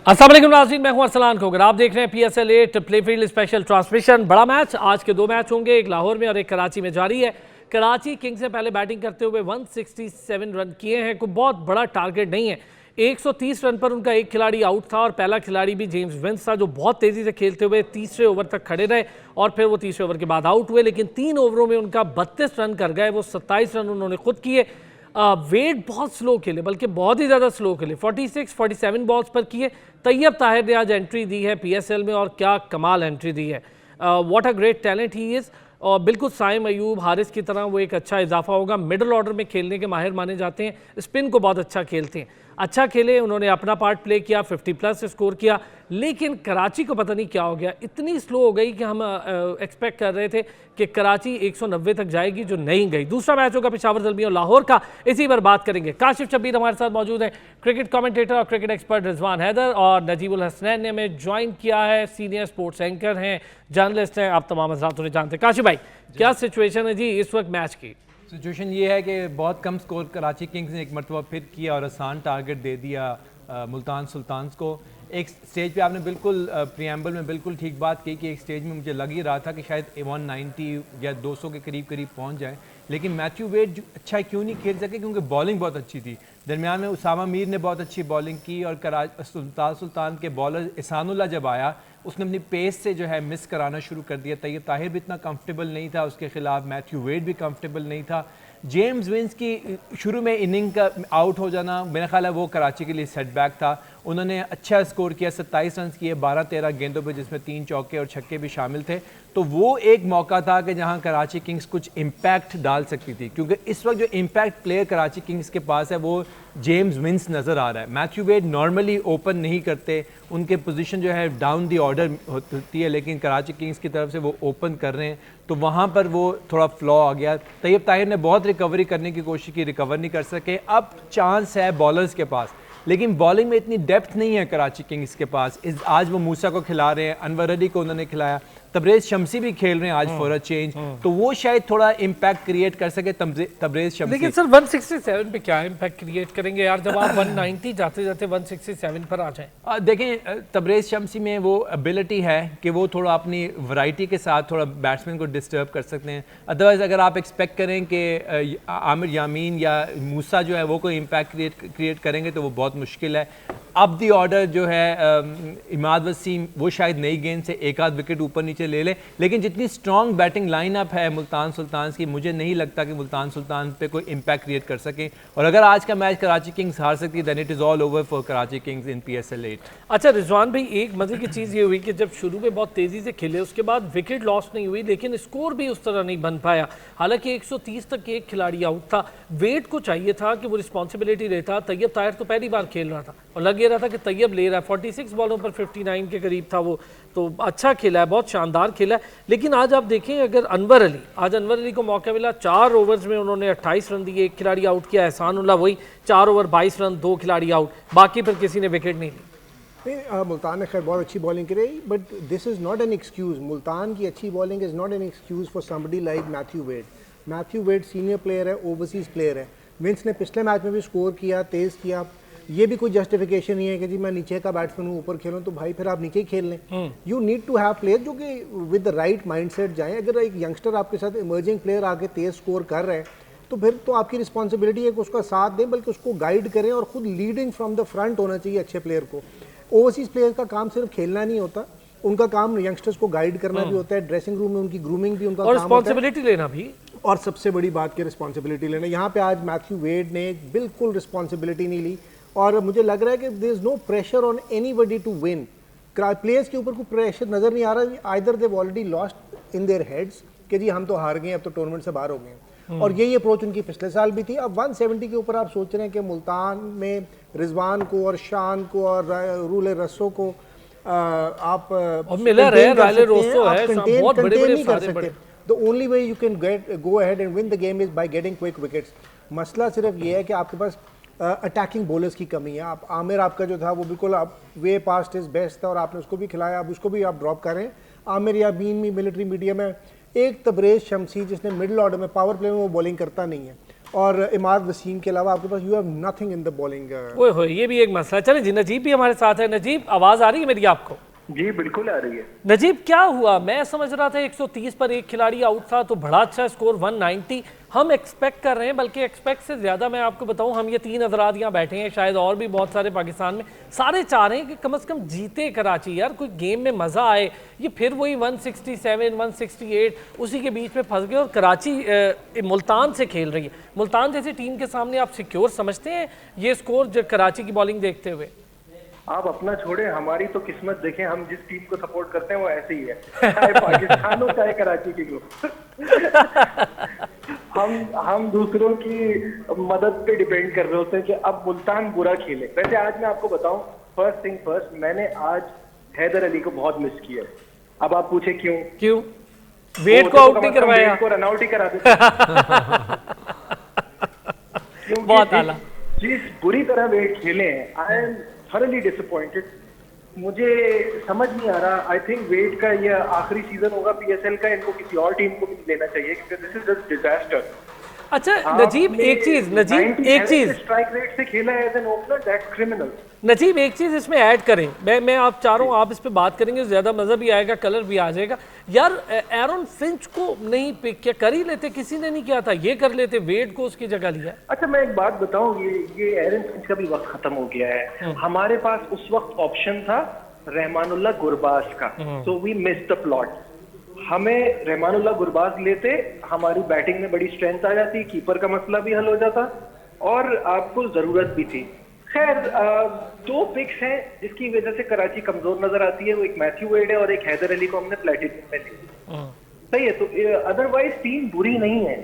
अस्सलाम वालेकुम नाज़रीन, मैं हूं अरसलान खोगर। आप देख रहे हैं PSL 8 प्लेफील्ड स्पेशल ट्रांसमिशन। बड़ा मैच, आज के दो मैच होंगे, एक लाहौर में और एक कराची में जारी है। कराची किंग्स ने पहले बैटिंग करते हुए 167 रन किए हैं, कोई बहुत बड़ा टारगेट नहीं है। 130 रन पर उनका एक खिलाड़ी आउट था और पहला खिलाड़ी भी जेम्स विंस था, जो बहुत तेज़ी से खेलते हुए तीसरे ओवर तक खड़े रहे और फिर वो तीसरे ओवर के बाद आउट हुए। लेकिन 3 ओवरों में उनका 32 रन कर गए, वो 27 रन उन्होंने खुद किए। वेट बहुत स्लो खेले, बल्कि बहुत ही ज़्यादा स्लो खेले, 47 बॉल्स पर किए। तैयब ताहिर ने आज एंट्री दी है PSL में और क्या कमाल एंट्री दी है। What a great talent he is. और बिल्कुल साइम अयूब, हारिस की तरह वो एक अच्छा इजाफा होगा। मिडल ऑर्डर में खेलने के माहिर माने जाते हैं, स्पिन को बहुत अच्छा खेलते हैं। अच्छा खेले, उन्होंने अपना पार्ट प्ले किया, 50+ स्कोर किया। लेकिन कराची को पता नहीं क्या हो गया, इतनी स्लो हो गई कि हम एक्सपेक्ट कर रहे थे कि कराची 190 तक जाएगी, जो नहीं गई। दूसरा मैच होगा पेशावर ज़ल्मी और लाहौर का, इसी पर बात करेंगे। काशिफ शब्बीर हमारे साथ मौजूद हैं, क्रिकेट कमेंटेटर और क्रिकेट एक्सपर्ट रिजवान हैदर, और नजीबुल हसनैन ने हमें ज्वाइन किया है, सीनियर स्पोर्ट्स एंकर हैं, जर्नलिस्ट हैं। आप तमाम हज़रात उन्हें जानते हैं। काशिफ भाई, क्या सिचुएशन है जी इस वक्त मैच की? सिचुएशन ये है कि बहुत कम स्कोर कराची किंग्स ने एक मरतबा फिर किया और आसान टारगेट दे दिया मुल्तान सुल्तान्स को। एक स्टेज पे आपने बिल्कुल प्रीएम्बल में बिल्कुल ठीक बात की कि एक स्टेज में मुझे लग ही रहा था कि शायद 190 या 200 के करीब करीब पहुंच जाए, लेकिन मैथ्यू वेड अच्छा क्यों नहीं खेल सके? क्योंकि बॉलिंग बहुत अच्छी थी। दरमियान में उसामा मीर ने बहुत अच्छी बॉलिंग की और सुल्तान के बॉलर एहसानुल्लाह जब आया, उसने अपनी पेस से जो है मिस कराना शुरू कर दिया। तैयब ताहिर भी इतना कंफर्टेबल नहीं था उसके खिलाफ, मैथ्यू वेड भी कंफर्टेबल नहीं था। जेम्स विंस की शुरू में इनिंग का आउट हो जाना, मेरा ख्याल है वो कराची के लिए सेटबैक था। उन्होंने अच्छा स्कोर किया, 27 रन किए 12-13 गेंदों पे, जिसमें 3 चौके और छक्के भी शामिल थे। तो वो एक मौका था कि जहां कराची किंग्स कुछ इम्पैक्ट डाल सकती थी, क्योंकि इस वक्त जो इम्पैक्ट प्लेयर कराची किंग्स के पास है वो जेम्स विंस नज़र आ रहा है। मैथ्यू वेड नॉर्मली ओपन नहीं करते, उनके पोजीशन जो है डाउन दी ऑर्डर होती है, लेकिन कराची किंग्स की तरफ से वो ओपन कर रहे हैं, तो वहाँ पर वो थोड़ा फ्लॉ आ गया। तैयब ताहिर ने बहुत रिकवरी करने की कोशिश की, रिकवर नहीं कर सके। अब चांस है बॉलर्स के पास, लेकिन बॉलिंग में इतनी डेप्थ नहीं है कराची किंग्स के पास। आज वो मूसा को खिला रहे हैं, अनवर अली को उन्होंने खिलाया, तबरेज शम्सी भी खेल रहे हैं आज फॉर अ चेंज, तो वो शायद थोड़ा इम्पैक्ट क्रिएट कर सके तबरेज शम्सी। लेकिन सर 167 पे क्या इम्पैक्ट क्रिएट करेंगे यार, जब आप 190 जाते जाते 167 पर आ जाएं? देखें, तबरेज शम्सी में वो एबिलिटी है कि वो थोड़ा अपनी वैरायटी के साथ थोड़ा बैट्समैन को डिस्टर्ब कर सकते हैं। अदरवाइज अगर आप एक्सपेक्ट करें कि आमिर यामीन या मूसा जो है वो कोई इम्पैक्ट क्रिएट करेंगे, तो वो बहुत मुश्किल है। अब दी ऑर्डर जो है इमाद वसीम, वो शायद नई गेंद से एक आध विकेट ऊपर नीचे ले ले, लेकिन जितनी स्ट्रॉन्ग बैटिंग लाइनअप है मुल्तान सुल्तान की, मुझे नहीं लगता कि मुल्तान सुल्तान पे कोई इम्पैक्ट क्रिएट कर सके। और अगर आज का मैच कराची किंग्स हार सकती है, then it is all over for Karachi kings in PSL 8। अच्छा रिजवान भाई, एक मजे की चीज़ ये हुई कि जब शुरू में बहुत तेज़ी से खेले, उसके बाद विकेट लॉस नहीं हुई, लेकिन स्कोर भी उस तरह नहीं बन पाया। हालांकि 130 तक एक खिलाड़ी आउट था। वेट को चाहिए था कि वो रिस्पॉन्सिबिलिटी लेता। तैयब ताहिर तो पहली बार खेल रहा था और लग रहा था कि तैयब ले रहा है, 46 बॉलों पर 59 के करीब था वो, तो अच्छा खेला है, बहुत शानदार खेला है। लेकिन आज आप देखें, अगर अनवर अली को मौका मिला, 4 ओवर्स में उन्होंने 28 रन दिए, एक खिलाड़ी आउट किया एहसानुल्लाह, वही 4 ओवर 22 रन, 2 खिलाड़ी आउट, बाकी फिर किसी ने विकेट नहीं ली। मुल्तान ने खैर बहुत अच्छी बॉलिंग करी, but this is not an excuse. Multan की अच्छी bowling is not an excuse for somebody like Matthew Wade. Matthew Wade senior player है, ओवरसीज़ प्लेयर है। विंस ने पिछले मैच में भी स्कोर किया, तेज़ किया। ये भी कोई जस्टिफिकेशन नहीं है कि जी मैं नीचे का बैट्समैन हूँ ऊपर खेलूँ, तो भाई फिर आप नीचे ही खेल लें। You need to have player जो कि विद द राइट माइंडसेट जाएं। अगर एक यंगस्टर आपके साथ इमर्जिंग प्लेयर आके तेज़ स्कोर कर रहे हैं, तो फिर तो आपकी रिस्पॉन्सिबिलिटी है कि उसका साथ दें, बल्कि उसको गाइड करें, और खुद लीडिंग फ्रॉम द फ्रंट होना चाहिए अच्छे प्लेयर को। ओवरसीज प्लेयर का काम सिर्फ खेलना नहीं होता, उनका काम यंगस्टर्स को गाइड करना भी होता है, ड्रेसिंग रूम में उनकी ग्रूमिंग भी उनका और काम होता है, रिस्पॉन्सिबिलिटी लेना भी। और सबसे बड़ी बात की रिस्पॉन्सिबिलिटी लेना। यहाँ पे आज मैथ्यू वेड ने बिल्कुल रिस्पॉन्सिबिलिटी नहीं ली, और मुझे लग रहा है कि there is no pressure on anybody to win. Players के ऊपर कोई प्रेशर नजर नहीं आ रहा। Either they already lost in their heads कि जी हम तो हार गए, अब तो टूर्नामेंट से बाहर हो गए, और यही अप्रोच उनकी पिछले साल भी थी। अब 170 के ऊपर आप सोच रहे हैं कि मुल्तान में रिजवान को और शान को और रूल रसो को आप मिलर है, रायले रोसो है, बहुत बड़े-बड़े नहीं कर सकते। The only way you can go ahead and win the game is by getting quick wickets. मसला सिर्फ ये है कि आपके पास अटैकिंग बॉलर्स की कमी है। आप आमिर आपका जो था वो बिल्कुल आप वे पास्ट इज बेस्ट था, और आपने उसको भी खिलाया, अब उसको भी आप ड्रॉप करें। आमिर या बीन भी मिलिट्री मीडियम है। एक तबरेज शम्सी जिसने मिडिल ऑर्डर में पावर प्ले में वो बॉलिंग करता नहीं है, और इमाद वसीम के अलावा आपके पास you have nothing in the bowling. ओए होए, ये भी एक मसला। चले जी, नजीब भी हमारे साथ है। नजीब, आवाज आ रही है मेरी आपको? जी बिल्कुल आ रही है। नजीब, क्या हुआ? मैं समझ रहा था 130 पर एक खिलाड़ी आउट था तो बड़ा अच्छा स्कोर 190 हम एक्सपेक्ट कर रहे हैं, बल्कि एक्सपेक्ट से ज़्यादा मैं आपको बताऊं, हम ये 3 हज़रात यहाँ बैठे हैं, शायद और भी बहुत सारे पाकिस्तान में, सारे चाह रहे हैं कि कम से कम जीते कराची यार, कोई गेम में मज़ा आए। ये फिर वही 167 168 उसी के बीच में फंस गए और कराची मुल्तान से खेल रही है। मुल्तान जैसी टीम के सामने आप सिक्योर समझते हैं ये स्कोर जो कराची की बॉलिंग देखते हुए? आप अपना छोड़े, हमारी तो किस्मत देखें, हम जिस टीम को सपोर्ट करते हैं वो ऐसे ही है, चाहे पाकिस्तान हो चाहे कराची की हो। हम दूसरों की मदद पे डिपेंड कर रहे होते हैं कि अब मुल्तान बुरा खेले। वैसे आज मैं आपको बताऊं, फर्स्ट थिंग फर्स्ट, मैंने आज हैदर अली को बहुत मिस किया है। अब आप पूछे क्यों? वेट को आउट नहीं करवाया? वेट को रन आउट ही करा देते। बहुत आला। जिस बुरी तरह वेट खेले हैं, आई एम thoroughly disappointed। मुझे समझ नहीं आ रहा। आई थिंक वेट का ये आखिरी सीजन होगा पीएसएल का, इनको किसी और टीम को भी लेना चाहिए क्योंकि दिस इज जस्ट डिजास्टर। अच्छा नजीब, एक चीज स्ट्राइक रेट से खेला है as an opener, that's criminal. Najeeb, एक चीज इसमें ऐड करें, मैं आप चाह रहा हूँ आप इस पे बात करेंगे, ज्यादा मजा भी आएगा, कलर भी आ जाएगा यार। एरन फिंच को नहीं पिक किया, कर ही लेते, किसी ने नहीं किया था, ये कर लेते, वेड को उसकी जगह लिया। अच्छा मैं एक बात बताऊं, ये एरन फिंच का भी वक्त खत्म हो गया है। हमारे पास उस वक्त ऑप्शन था रहमानुल्लाह गुरबाज का, so we miss the plot. हमें रहमानुल्लाह गुरबाज लेते, हमारी बैटिंग में बड़ी स्ट्रेंथ आ जाती, कीपर का मसला भी हल हो जाता और आपको जरूरत भी थी। खैर 2 पिक्स हैं जिसकी वजह से कराची कमजोर नजर आती है, वो एक मैथ्यू वेड है और एक हैदर अली को हमने प्लेटिनम में ली। सही है, तो अदरवाइज टीम बुरी नहीं है।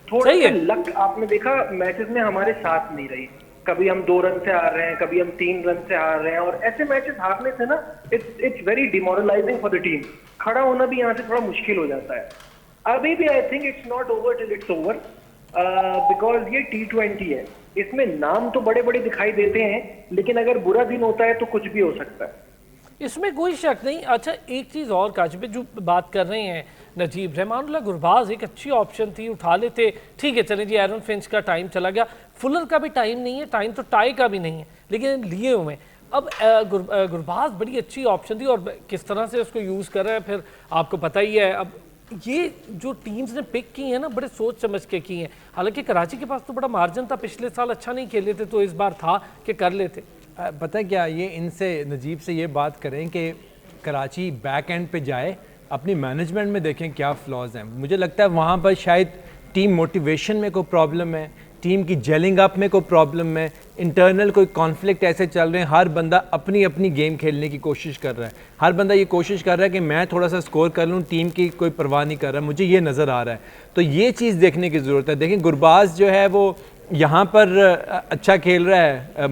थोड़ा सा लक आपने देखा मैचेस में हमारे साथ नहीं रही, कभी हम 2 रन से हार रहे हैं, कभी हम 3 रन से हार रहे हैं, और ऐसे मैचेस हारने से ना it's very demoralising for the team. खड़ा होना भी यहाँ से थोड़ा मुश्किल हो जाता है। अभी भी I think it's not over till it's over, because ये T20 है, इसमें नाम तो बड़े बड़े दिखाई देते हैं, लेकिन अगर बुरा दिन होता है तो कुछ भी हो सकता है, इसमें कोई शक नहीं। अच्छा एक चीज़ और काशिफ जो बात कर रहे हैं नजीब, रहमानुल्लाह गुरबाज एक अच्छी ऑप्शन थी, उठा लेते, ठीक है चलें जी, एरन फिंच का टाइम चला गया, फुलर का भी टाइम नहीं है, टाइम तो टाई का भी नहीं है, लेकिन लिए हुए हैं। अब गुरबाज बड़ी अच्छी ऑप्शन थी और किस तरह से उसको यूज़ कर रहे हैं फिर आपको पता ही है। अब ये जो टीम्स ने पिक की है ना, बड़े सोच समझ के की हैं, हालांकि कराची के पास तो बड़ा मार्जिन था, पिछले साल अच्छा नहीं खेले थे तो इस बार था कि कर लेते। पता है क्या, ये इनसे नजीब से ये बात करें कि कराची बैक एंड पे जाए, अपनी मैनेजमेंट में देखें क्या फ्लॉज हैं। मुझे लगता है वहाँ पर शायद टीम मोटिवेशन में कोई प्रॉब्लम है, टीम की जेलिंग अप में कोई प्रॉब्लम है, इंटरनल कोई कॉन्फ्लिक्ट ऐसे चल रहे हैं, हर बंदा अपनी अपनी गेम खेलने की कोशिश कर रहा है, हर बंदा ये कोशिश कर रहा है कि मैं थोड़ा सा स्कोर कर लूँ, टीम की कोई परवाह नहीं कर रहा, मुझे ये नज़र आ रहा है। तो ये चीज़ देखने की ज़रूरत है। देखें गुरबाज जो है वो यहाँ पर अच्छा खेल रहा है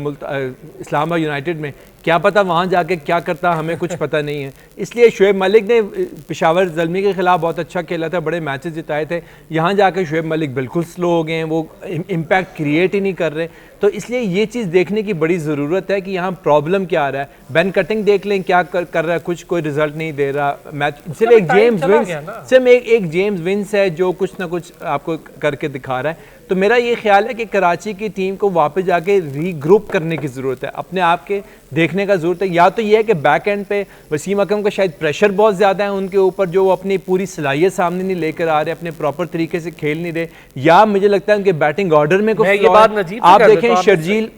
इस्लामाबाद यूनाइटेड में, क्या पता वहाँ जाके क्या करता, हमें कुछ पता नहीं है। इसलिए शुएब मलिक ने पेशावर ज़ल्मी के ख़िलाफ़ बहुत अच्छा खेला था, बड़े मैचेस जिताए थे, यहाँ जाके शुएब मलिक बिल्कुल स्लो हो गए हैं, वो इम्पैक्ट क्रिएट ही नहीं कर रहे। तो इसलिए ये चीज़ देखने की बड़ी ज़रूरत है कि यहाँ प्रॉब्लम क्या आ रहा है। बेन कटिंग देख लें क्या कर रहा है, कुछ कोई रिजल्ट नहीं दे रहा। मैच सिर्फ एक जेम्स विंस, सिर्फ एक जेम्स विंस है जो कुछ ना कुछ आपको करके दिखा रहा है। तो मेरा ये ख्याल है कि कराची की टीम को वापस जाके रीग्रुप करने की ज़रूरत है, अपने आप के देखने का ज़रूरत है। या तो ये है कि बैक एंड पे वसीम अकरम का शायद प्रेशर बहुत ज़्यादा है उनके ऊपर, जो वो अपनी पूरी सलाहियत सामने नहीं लेकर आ रहे, अपने प्रॉपर तरीके से खेल नहीं रहे, या मुझे लगता है उनके बैटिंग ऑर्डर में कोई फ्लॉ है। आप देखें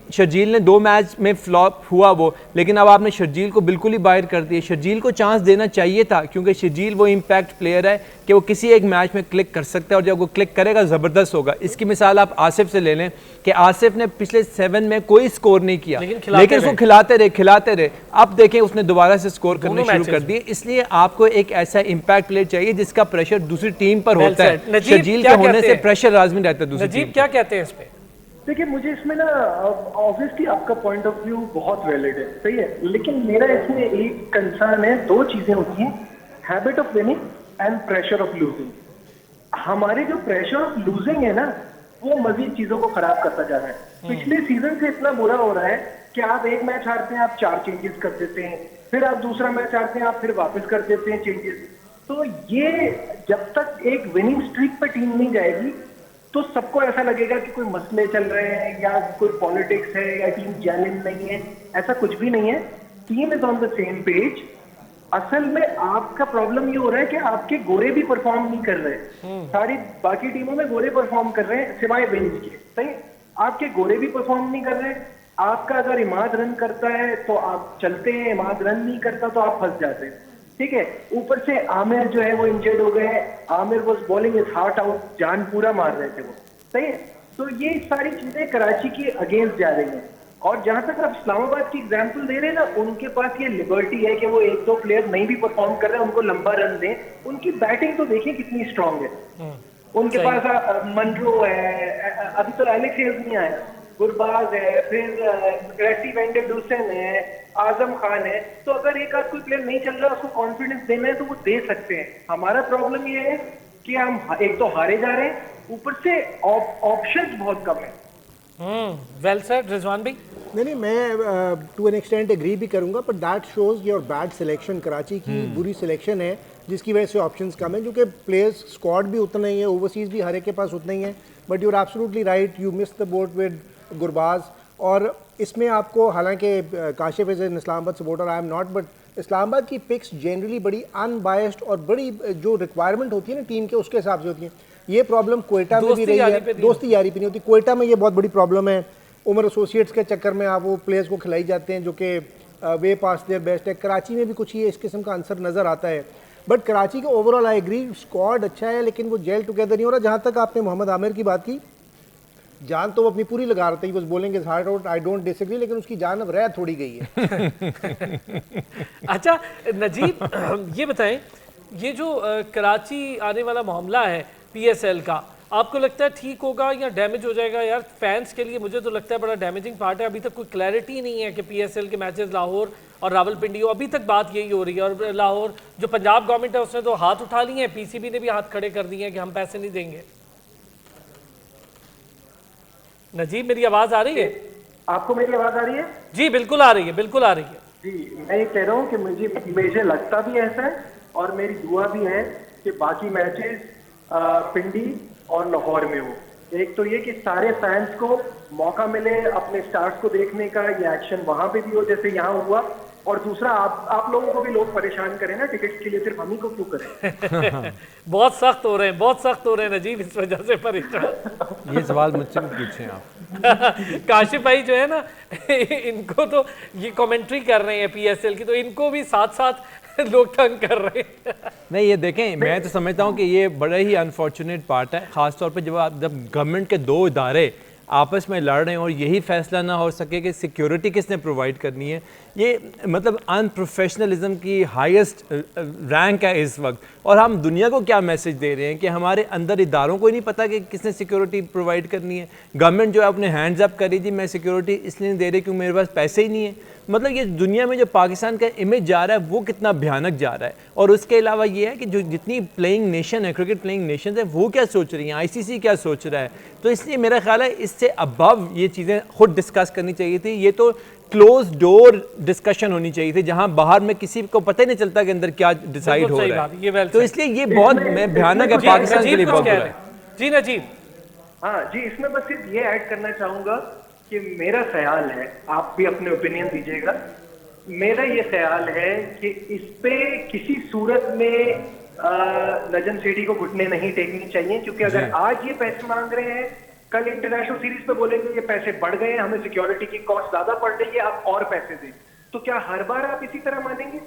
शर्जील ने 2 मैच में फ्लॉप हुआ वो, लेकिन अब आपने शर्जील को बिल्कुल ही बाहर कर दिया। शर्जील को चांस देना चाहिए था, क्योंकि शर्जील वो इम्पैक्ट प्लेयर है कि वो किसी एक मैच में क्लिक कर सकता है और जब वो क्लिक करेगा ज़बरदस्त होगा। इसकी मिसाल आप आसिफ से ले लें कि आसिफ ने पिछले 7 में कोई स्कोर नहीं किया, लेकिन उसको खिलाते रहे। अब देखें उसने दोबारा से स्कोर करने शुरू कर दिए। इसलिए आपको एक ऐसा इम्पैक्ट प्लेयर चाहिए जिसका प्रेशर दूसरी टीम पर होता है। शर्जील के होने से प्रेशर लाजमी रहता है दूसरी टीम। क्या कहते हैं इस पे? देखिए मुझे इसमें ना ऑब्वियसली आपका पॉइंट ऑफ व्यू बहुत वैलिड है, सही है, लेकिन मेरा इसमें एक कंसर्न है, 2 चीजें होती हैं, habit of winning and pressure of losing. हमारे जो प्रेशर ऑफ लूजिंग है ना, वो मजीद चीजों को खराब करता जा रहा है। पिछले सीजन से इतना बुरा हो रहा है कि आप एक मैच हारते हैं, आप 4 चेंजेस कर देते हैं, फिर आप दूसरा मैच हारते हैं, आप फिर वापस कर देते हैं चेंजेस। तो ये जब तक एक विनिंग स्ट्रीक पे टीम नहीं जाएगी तो सबको ऐसा लगेगा कि कोई मसले चल रहे हैं या कोई पॉलिटिक्स है या टीम जेन्युइन नहीं है। ऐसा कुछ भी नहीं है, team is on the same page. असल में आपका प्रॉब्लम ये हो रहा है कि आपके गोरे भी परफॉर्म नहीं कर रहे। सारी बाकी टीमों में गोरे परफॉर्म कर रहे हैं सिवाय विंस के, सही। आपके गोरे भी परफॉर्म नहीं कर रहे। आपका अगर इमाद रन करता है तो आप चलते हैं, इमाद रन नहीं करता तो आप फंस जाते हैं, ठीक है। ऊपर से आमिर जो है वो इंजर्ड हो गए हैं। Aamir was bowling is heart out, जान पूरा मार रहे थे वो, सही है। तो ये सारी चीजें कराची के अगेंस्ट जा रही हैं। और जहां तक आप इस्लामाबाद की एग्जांपल दे रहे हैं ना, उनके पास ये लिबर्टी है कि वो एक दो प्लेयर नहीं भी परफॉर्म कर रहे हैं, उनको लंबा रन दें। उनकी बैटिंग तो देखिए कितनी स्ट्रांग है। उनके पास मनरो है, अभी तो एलेक्स हेल्स नहीं आया, गुरबाज है, फिर ग्रेसी वेंडरडूसन है, आजम खान है। तो अगर एक आध कोई प्लेयर नहीं चल रहा, उसको कॉन्फिडेंस देना है तो वो दे सकते हैं। हमारा प्रॉब्लम ये है कि हम एक तो हारे जा रहे हैं, ऊपर से ऑप्शंस बहुत कम है। वेल सेड रिजवान भाई। नहीं, मैं टू एन एक्सटेंट एग्री भी करूंगा, but that shows your bad selection. Karachi की बुरी सिलेक्शन है जिसकी वजह से ऑप्शंस कम है, क्योंकि प्लेयर्स स्क्वाड भी उतना ही है, ओवरसीज भी हर एक के पास उतना ही है। But you are absolutely right, you miss the boat with Gurbaz. और इसमें आपको, हालांकि Kashif is an Islamabad supporter, I am not, but Islamabad की पिक्स जनरली बड़ी अनबायस्ड और बड़ी जो रिक्वायरमेंट होती है ना टीम के, उसके हिसाब से होती है। ये प्रॉब्लम क्वेटा में भी रही है, दोस्ती यारी पे नहीं होती। क्वेटा में ये बहुत बड़ी प्रॉब्लम है। उमर एसोसिएट्स के चक्कर में आप वो प्लेयर्स को खिलाई जाते हैं जो कि वे पास देयर बेस्ट है। कराची में भी कुछ ये इस किस्म का आंसर नज़र आता है। बट कराची का ओवरऑल आई एग्री, स्क्वाड अच्छा है लेकिन वो जेल टुगेदर नहीं हो रहा। जहाँ तक आपने मोहम्मद आमिर की बात की, जान तो वो अपनी पूरी लगा रहा था, बस बोलेंगे heart out, I don't disagree, लेकिन उसकी जान अब रह थोड़ी गई है। अच्छा नजीब, ये बताएं, ये जो कराची आने वाला मामला है पीएसएल का, आपको लगता है ठीक होगा या डैमेज हो जाएगा? यार फैंस के लिए मुझे तो लगता है बड़ा डैमेजिंग पार्ट है। अभी तक कोई क्लैरिटी नहीं है कि पीएसएल के मैचेस लाहौर और रावलपिंडी हो। अभी तक बात यही हो रही है। और लाहौर जो पंजाब गवर्नमेंट है उसने तो हाथ उठा लिए हैं, पीसीबी ने भी हाथ खड़े कर दिए हैं कि हम पैसे नहीं देंगे। नजीब, मेरी आवाज आ रही है? आपको मेरी आवाज आ रही है? जी बिल्कुल आ रही है, बिल्कुल आ रही है। जी, मैं ये कह रहा हूँ कि मुझे लगता भी ऐसा है और मेरी दुआ भी है कि बाकी मैचेस पिंडी और लाहौर में हो। एक तो ये कि सारे फैंस को मौका मिले अपने स्टार्स को देखने का, ये एक्शन वहां पे भी हो जैसे यहाँ हुआ। और दूसरा, आप लोगों को भी लोग परेशान करें ना टिकट के लिए, सिर्फ हम ही को क्यों करें? बहुत सख्त हो रहे हैं, बहुत सख्त हो रहे हैं नजीब, इस वजह से परेशान। ये सवाल मुझसे भी पूछें आप। काशिफ भाई जो है ना, इनको तो ये कमेंट्री कर रहे हैं पीएसएल की, तो इनको भी साथ साथ लोग तंग कर रहे हैं। नहीं, ये देखें, मैं तो समझता हूँ कि ये बड़ा ही अनफॉर्चुनेट पार्ट है, ख़ासतौर पर जब गवर्नमेंट के दो इदारे आपस में लड़ रहे हैं और यही फैसला ना हो सके कि सिक्योरिटी किसने प्रोवाइड करनी है। ये मतलब अनप्रोफेशनलिज्म की हाईएस्ट रैंक है इस वक्त। और हम दुनिया को क्या मैसेज दे रहे हैं कि हमारे अंदर इदारों को ही नहीं पता कि किसने सिक्योरिटी प्रोवाइड करनी है। गवर्नमेंट जो है अपने हैंड्स अप करी जी, मैं सिक्योरिटी इसलिए नहीं दे रही क्योंकि मेरे पास पैसे ही नहीं है। मतलब ये दुनिया में जो पाकिस्तान का इमेज जा रहा है वो कितना भयानक जा रहा है। और उसके अलावा ये है कि जो जितनी प्लेइंग नेशन है, क्रिकेट प्लेइंग नेशन है, वो क्या सोच रही हैं, आईसीसी क्या सोच रहा है। तो इसलिए मेरा ख्याल है इससे अबव ये चीज़ें खुद डिस्कस करनी चाहिए थी। ये तो क्लोज डोर डिस्कशन होनी चाहिए थी जहां बाहर में किसी को पता ही नहीं चलता कि अंदर क्या डिसाइड हो रहा है। तो इसलिए ये बहुत भयानक है पाकिस्तान के लिए, बहुत बुरा है। जी नजीब। हाँ जी, इसमें बस सिर्फ ये ऐड करना चाहूंगा कि मेरा ख्याल है, आप भी अपने ओपिनियन दीजिएगा, मेरा ये ख्याल है कि इस पे किसी सूरत में नजम सेठी को घुटने नहीं टेकनी चाहिए। क्योंकि अगर आज ये पैसे मांग रहे हैं, कल इंटरनेशनल सीरीज पे बोलेंगे ये पैसे बढ़ गए हैं, हमें सिक्योरिटी की कॉस्ट ज्यादा पड़ रही है, आप और पैसे दें, तो क्या हर बार आप इसी तरह मानेंगे?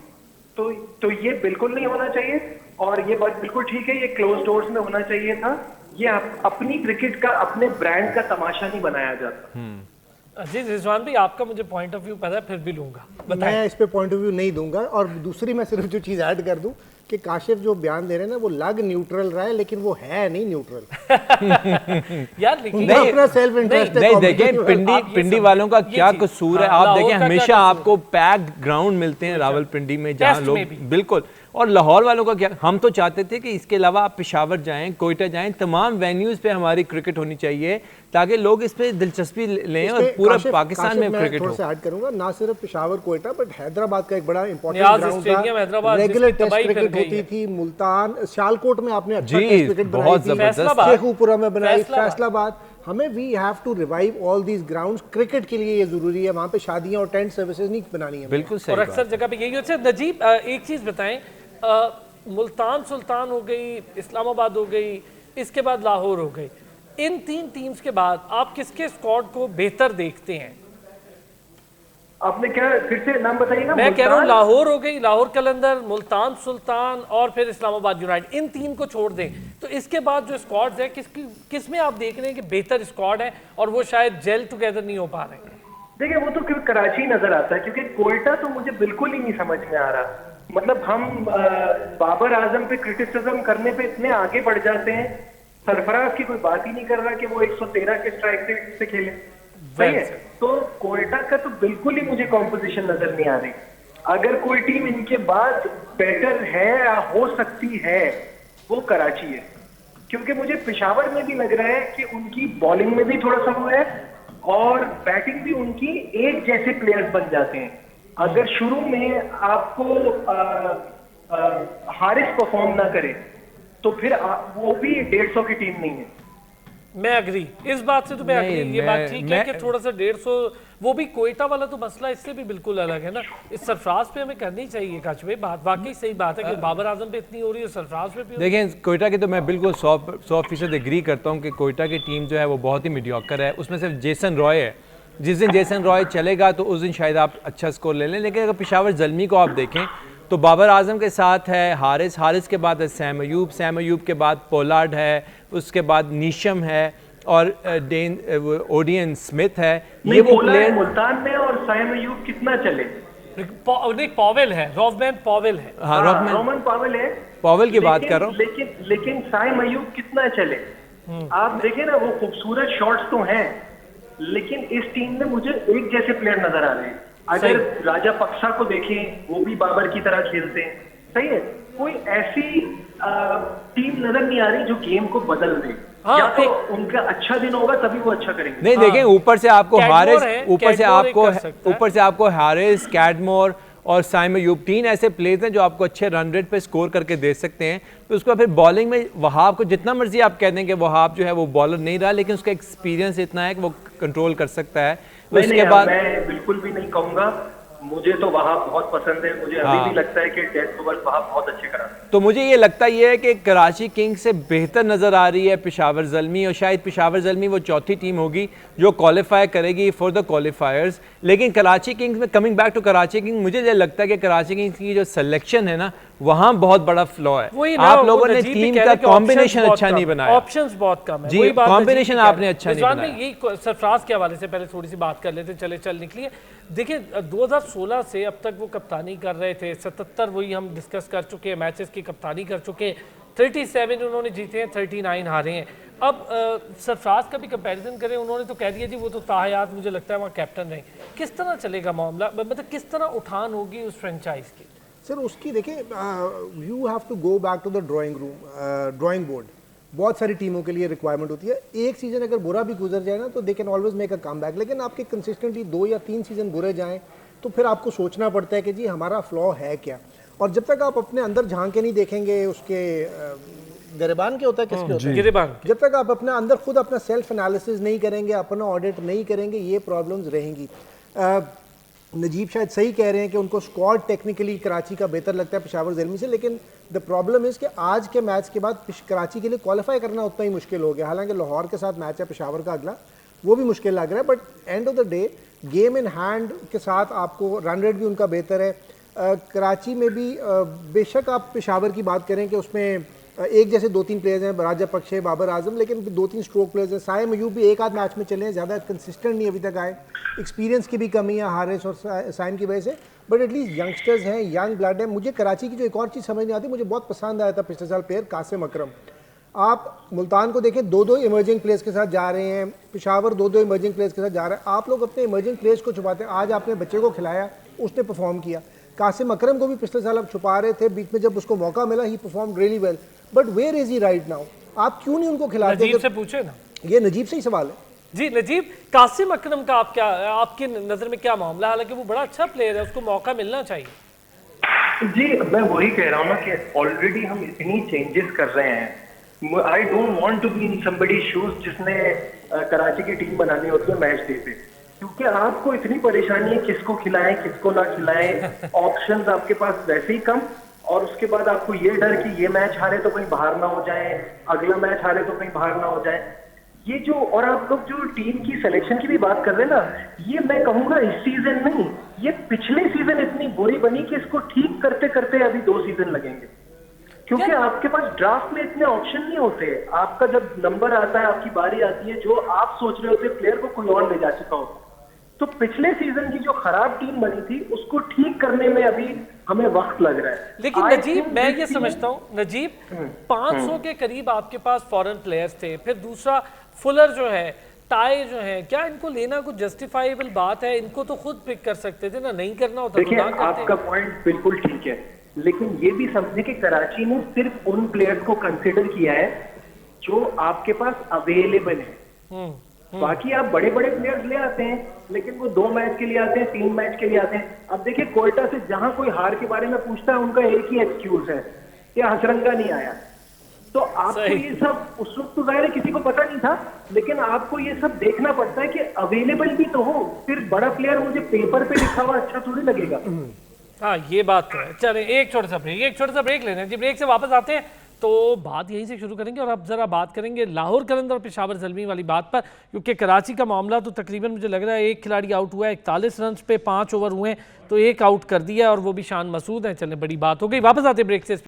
तो ये बिल्कुल नहीं होना चाहिए। और ये बात बिल्कुल ठीक है, ये क्लोज डोर्स में होना चाहिए था। ये अपनी क्रिकेट का, अपने ब्रांड का तमाशा नहीं बनाया जाता। जी रिजवान भाई, आपका मुझे पॉइंट ऑफ व्यू पता है, फिर भी लूंगा, मैं इस पे पॉइंट ऑफ व्यू नहीं दूंगा। और दूसरी मैं सिर्फ जो चीज़ ऐड कर दूं कि काशिफ जो बयान दे रहे हैं ना, वो लग न्यूट्रल रहा है लेकिन वो है नहीं न्यूट्रल। यार लेकिन नहीं, अपना सेल्फ इंटरेस्ट है। नहीं देखें, पिंडी वालों का क्या कसूर है। आप देखें, हमेशा आपको पैक्ड ग्राउंड मिलते हैं रावलपिंडी में, जहां लोग बिल्कुल, और लाहौर वालों का क्या, हम तो चाहते थे कि इसके अलावा आप पेशावर जाएं, कोयटा जाएं, तमाम वेन्यूज़ पे हमारी क्रिकेट होनी चाहिए ताकि लोग इस पे दिलचस्पी लें और पूरा पाकिस्तान में क्रिकेट हो। ऐड करूंगा, ना सिर्फ पेशावर कोयटा बट हैदराबाद का एक बड़ा नियाज इंपॉर्टेंट स्टेडियम ग्राउंड हैदराबाद था। रेगुलर जिसकी टेस्ट तबाही कर क्रिकेट गई होती है। थी, मुल्तान सियालकोट में आपने अच्छा जी, टेस्ट क्रिकेट बनाई बहुत थी, जबरदस्त। शेखुपुरा में बनाई, फैसलाबाद। फैसलाबाद। हमें we have to revive all these grounds, cricket के लिए ये जरूरी है, वहाँ पे शादियाँ और टेंट सर्विसेज नहीं बनानी है। बिल्कुल सही और बात। अक्सर जगह पे यही होता है। नजीब एक चीज बताएं, मुल्तान सुल्तान हो गई, इस्लामाबाद हो गई, इसके बाद लाहौर हो गई, इन 3 टीम्स के बाद आप किसके स्क्वाड को बेहतर देखते हैं? आपने क्या फिर से नाम बताइए ना? मैं कह रहा हूँ मुल्तान? लाहौर हो गई, लाहौर कलंदर, मुल्तान सुल्तान और फिर इस्लामाबाद यूनाइटेड, इन 3 को छोड़ दें तो इसके बाद जो स्क्वाड्स है किसमें आप देख रहे हैं कि बेहतर स्क्वाड है और वो शायद जेल टुगेदर नहीं हो पा रहे हैं? देखिए वो तो क्योंकि कराची नजर आता है, क्योंकि कोयटा तो मुझे बिल्कुल ही नहीं समझ में आ रहा। मतलब हम बाबर आजम पे क्रिटिसिज्म करने पे इतने आगे बढ़ जाते हैं, सरफराज की कोई बात ही नहीं कर रहा कि वो 113 के स्ट्राइक रेट से खेले। सही है, तो कोयटा का तो बिल्कुल ही मुझे कॉम्पोजिशन नजर नहीं आ रही। अगर कोई टीम इनके बाद बेटर है या हो सकती है वो कराची है, क्योंकि मुझे पेशावर में भी लग रहा है कि उनकी बॉलिंग में भी थोड़ा सा वो है और बैटिंग भी उनकी एक जैसे प्लेयर्स बन जाते हैं। अगर शुरू में आपको हारिस परफॉर्म ना करे तो फिर वो भी 150 की टीम नहीं है। मैं अग्री, इस बात से तो मैं नहीं, अग्री। ये बात ठीक है कि थोड़ा सा 150, वो भी कोयटा वाला तो मसला इससे भी बिल्कुल अलग है ना। इस सरफराज पे हमें करनी चाहिए काश भाई बात, वाकई सही बात है कि बाबर आजम पे इतनी हो रही है, सरफराज पे भी हो रही है। देखें कोयटा की तो मैं बिल्कुल 100% एग्री करता हूँ कि कोयटा की टीम जो है वो बहुत ही मीडियोकर है। उसमें सिर्फ जेसन रॉय है, जिस दिन जेसन रॉय चलेगा तो उस दिन शायद आप अच्छा स्कोर ले लें। लेकिन अगर पेशावर ज़ल्मी को आप देखें तो बाबर आजम के साथ है हारिस के बाद है सैम अयूब के बाद पोलार्ड है, उसके बाद नीशम है और ओडियन स्मिथ है। ये वो प्लेयर मुल्तान में और सैम अयूब कितना चले? पॉवेल है, रोवमैन पॉवेल है। हाँ, रोमन पॉवेल है, पॉवेल की बात कर रहा हूँ। लेकिन सैम अयूब कितना चले? आप देखें ना, वो खूबसूरत शॉट्स तो हैं, लेकिन इस टीम में मुझे एक जैसे प्लेयर नजर आ रहे हैं। अगर राजा पक्सा को देखें, वो भी बाबर की तरह खेलते हैं। सही है, कोई ऐसी टीम नजर नहीं आ रही जो गेम को बदल दे। हाँ, या तो उनका अच्छा दिन होगा तभी वो अच्छा करेंगे। नहीं देखें, ऊपर से आपको हारिस, कैडमोर ऊपर से आपको हारिस, कैडमोर और साइम अयूब 3 ऐसे प्लेयर्स हैं जो आपको अच्छे रन रेट पे स्कोर करके दे सकते हैं। तो उसके बाद फिर बॉलिंग में वहाब को जितना मर्जी आप कह दें कि वहाब जो है वो बॉलर नहीं रहा, लेकिन उसका एक्सपीरियंस इतना है कि वो कंट्रोल कर सकता है। उसके बाद मैं बिल्कुल भी नहीं कहूंगा, मुझे तो वहाब बहुत पसंद है। मुझे अभी भी लगता है कि डेथ ओवर वहाब बहुत अच्छे करा। तो मुझे ये लगता ही है कि कराची किंग्स से बेहतर नज़र आ रही है पेशावर ज़ल्मी, और शायद पेशावर ज़ल्मी वो चौथी टीम होगी जो क्वालिफाई करेगी फॉर द क्वालिफायर्स। लेकिन कराची किंग्स में, coming back to Karachi kings, मुझे ये लगता है कि कराची किंग्स की जो सिलेक्शन है ना, वहाँ बहुत बड़ा फ्लॉ है। आप लोगों ने टीम का कॉम्बिनेशन अच्छा नहीं बनाया, ऑप्शंस बहुत कम है। जी, कॉम्बिनेशन आपने अच्छा नहीं बनाया। यही सरफराज के हवाले से पहले थोड़ी सी बात कर लेते, चल निकलिए। देखिए 2016 से अब तक वो कप्तानी कर रहे थे, 77 वही हम डिस्कस कर चुके हैं मैचेस की कप्तानी कर चुके हैं, 37 उन्होंने जीते हैं, 39 हारे हैं। अब सरफराज का भी कंपैरिजन करें, उन्होंने तो कह दिया जी वो तो ताहयात मुझे लगता है वहाँ कैप्टन रहे। किस तरह चलेगा मामला, मतलब किस तरह उठान होगी उस फ्रेंचाइज की? सर उसकी देखिए, you have to go back to the drawing board. बहुत सारी टीमों के लिए रिक्वायरमेंट होती है। एक सीजन अगर बुरा भी गुजर जाए ना तो they can always make a comeback, लेकिन आपके कंसिस्टेंटली 2 या 3 सीजन बुरे जाएं तो फिर आपको सोचना पड़ता है कि जी हमारा फ्लॉ है क्या। और जब तक आप अपने अंदर झांक के नहीं देखेंगे, उसके गिरेबान के होता है, किसके होता है, गिरेबान, जब तक आप अपने अंदर खुद अपना सेल्फ एनालिसिस नहीं करेंगे, अपना ऑडिट नहीं करेंगे, ये प्रॉब्लम्स रहेंगी। नजीब शायद सही कह रहे हैं कि उनको स्क्वाड टेक्निकली कराची का बेहतर लगता है पेशावर ज़ल्मी से, लेकिन द प्रॉब्लम इज़ कि आज के मैच के बाद कराची के लिए क्वालिफाई करना उतना ही मुश्किल हो गया। हालांकि लाहौर के साथ मैच है पेशावर का अगला, वो भी मुश्किल लग रहा है, but end of the day game in hand के साथ आपको रन रेट भी उनका बेहतर है। कराची में भी बेशक आप पेशावर की बात करें कि उसमें एक जैसे 2-3 प्लेयर्स हैं, राजा पक्षे, बाबर आजम, लेकिन 2-3 स्ट्रोक प्लेयर्स हैं। साइम अयूब भी एक आध मैच में चले हैं, ज़्यादा कंसिस्टेंट नहीं अभी तक आए। एक्सपीरियंस की भी कमी है हारिस और साइम की वजह से, बट एटलीस्ट यंगस्टर्स हैं, यंग ब्लड है। मुझे कराची की जो एक और चीज़ समझ नहीं आती, मुझे बहुत पसंद आया था पिछले साल प्लेयर कासिम अकरम। आप मुल्तान को देखें, 2-2 इमर्जिंग प्लेयर्स के साथ जा रहे हैं, पेशावर 2-2 इमर्जिंग प्लेयर्स के साथ जा रहा है। आप लोग अपने इमर्जिंग प्लेयर्स को छुपाते हैं। आज आपने बच्चे को खिलाया, उसने परफॉर्म किया। कासिम अकरम को भी पिछले साल आप छुपा रहे थे, बीच में जब उसको मौका मिला ही perform really well, but where is he right now? आप क्यों नहीं उनको खिलाते? नजीब से पूछे ना, ये नजीब से ही सवाल है जी। नजीब, कासिम अकरम का आप क्या, आपकी नजर में क्या मामला? हालांकि वो बड़ा अच्छा प्लेयर है, उसको मौका मिलना चाहिए। जी मैं वही कह रहा हूँ ना कि ऑलरेडी हम इतनी चेंजेस कर रहे हैं। I don't want to be in somebody shoes जिसने कराची की टीम बनानी होती है मैच डे पे, क्योंकि आपको इतनी परेशानी है किसको खिलाएं किसको ना खिलाएं, ऑप्शंस आपके पास वैसे ही कम, और उसके बाद आपको ये डर कि ये मैच हारे तो कहीं बाहर ना हो जाए, अगला मैच हारे तो कहीं बाहर ना हो जाए। ये जो, और आप लोग जो टीम की सिलेक्शन की भी बात कर रहे हैं ना, ये मैं कहूंगा इस सीजन नहीं, ये पिछले सीजन इतनी बुरी बनी कि इसको ठीक करते करते अभी 2 सीजन लगेंगे, क्योंकि आपके पास ड्राफ्ट में इतने ऑप्शन नहीं होते। आपका जब नंबर आता है, आपकी बारी आती है, जो आप सोच रहे होते प्लेयर को कोई और ले जा चुका होता। तो पिछले सीजन की जो खराब टीम बनी थी उसको ठीक करने में अभी हमें वक्त लग रहा है। लेकिन नजीब, मैं ये समझता हूँ नजीब, 500 के करीब आपके पास फॉरेन प्लेयर्स थे, फिर दूसरा फुलर जो है, टाई जो है, क्या इनको लेना कुछ जस्टिफाइबल बात है? इनको तो खुद पिक कर सकते थे ना, नहीं करना होता देखिए तो ना करते। आपका पॉइंट बिल्कुल ठीक है, लेकिन ये भी समझे कि कराची ने सिर्फ उन प्लेयर्स को कंसिडर किया है जो आपके पास अवेलेबल है। बाकी आप बड़े बड़े प्लेयर्स ले आते हैं, लेकिन वो 2 मैच के लिए आते हैं, 3 मैच के लिए आते हैं। अब देखिए कोयटा से जहां कोई हार के बारे में पूछता है, उनका एक ही एक्सक्यूज है कि हसरंगा नहीं आया। तो आपको ये सब उस वक्त तो जाहिर है किसी को पता नहीं था, लेकिन आपको ये सब देखना पड़ता है कि अवेलेबल भी तो हो। फिर बड़ा प्लेयर मुझे पेपर पे लिखा हुआ अच्छा थोड़ी लगेगा। हाँ ये बात तो है। चलें एक छोटा सा ब्रेक लेना है जी। ब्रेक से वापस आते हैं तो बात यहीं से शुरू करेंगे, और अब ज़रा बात करेंगे लाहौर कलंदर और पेशावर ज़ल्मी वाली बात पर, क्योंकि कराची का मामला तो तकरीबन मुझे लग रहा है एक खिलाड़ी आउट हुआ है, 41 रन पे 5 ओवर हुए हैं, तो एक आउट कर दिया और वो भी शान मसूद है। चलें बड़ी बात हो गई, वापस आते ब्रेक से।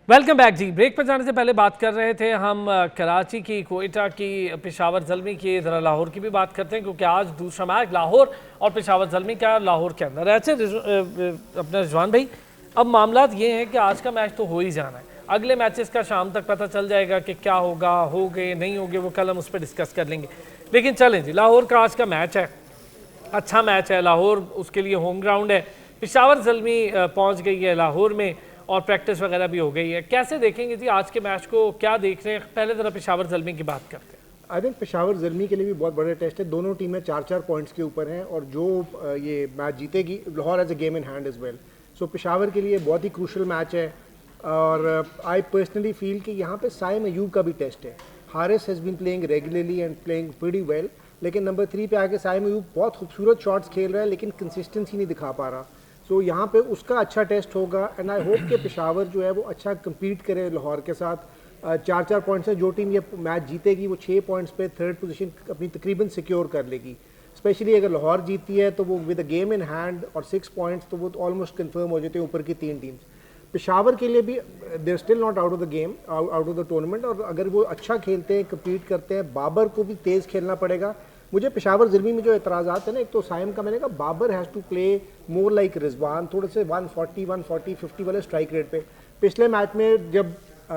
वेलकम बैक जी। ब्रेक पर जाने से पहले बात कर रहे थे हम कराची की, कोयटा की, पेशावर ज़ल्मी की, ज़रा लाहौर की भी बात करते हैं, क्योंकि आज दूसरा मैच लाहौर और पेशावर ज़ल्मी का लाहौर के अंदर है। अपना रिजवान भाई, अब मामला ये है कि आज का मैच तो हो ही जाना है, अगले मैचेस का शाम तक पता चल जाएगा कि क्या होगा, हो गए नहीं होंगे, वो कल हम उस पर डिस्कस कर लेंगे। लेकिन चलें जी, लाहौर का आज का मैच है, अच्छा मैच है, लाहौर उसके लिए होम ग्राउंड है। पेशावर ज़ल्मी पहुँच गई है लाहौर में और प्रैक्टिस वगैरह भी हो गई है। कैसे देखेंगे जी आज के मैच को, क्या देख रहे हैं? पहले ज़रा पेशावर ज़ल्मी की बात करते हैं। आई थिंक पेशावर ज़ल्मी के लिए भी बहुत बड़े टेस्ट है। दोनों टीमें 4-4 पॉइंट्स के ऊपर हैं, और जो ये मैच जीतेगी, Lahore as a game in hand is well. So Peshawar के लिए बहुत ही क्रूशल मैच है, और आई पर्सनली फील कि यहाँ पे साइम अयूब का भी टेस्ट है। Haris has been playing regularly and playing pretty well, लेकिन नंबर 3 पे आके साइम अयूब बहुत खूबसूरत शॉट्स खेल रहा है, लेकिन कंसिस्टेंसी नहीं दिखा पा रहा। सो यहाँ पे उसका अच्छा टेस्ट होगा, एंड आई होप कि पेशावर जो है वो अच्छा compete करे लाहौर के साथ। 4-4 पॉइंट्स है, जो टीम ये मैच जीतेगी वो 6 पॉइंट्स पे 3rd पोजीशन अपनी तकरीबन सिक्योर कर लेगी। स्पेशली अगर लाहौर जीतती है तो वो with a game in hand और 6 पॉइंट्स, तो वो ऑलमोस्ट कंफर्म हो जाते हैं ऊपर की 3 टीम्स। पेशावर के लिए भी there still not out of the game, out of the tournament, और अगर वो अच्छा खेलते हैं, कम्पीट करते हैं, बाबर को भी तेज़ खेलना पड़ेगा। मुझे पेशावर ज़ल्मी में जो एतराज़ात है ना, एक तो साइम का, मैंने कहा Babar has to play more like Rizwan, थोड़े से 140, 140, 50 वाले स्ट्राइक रेट पे। पिछले मैच में जब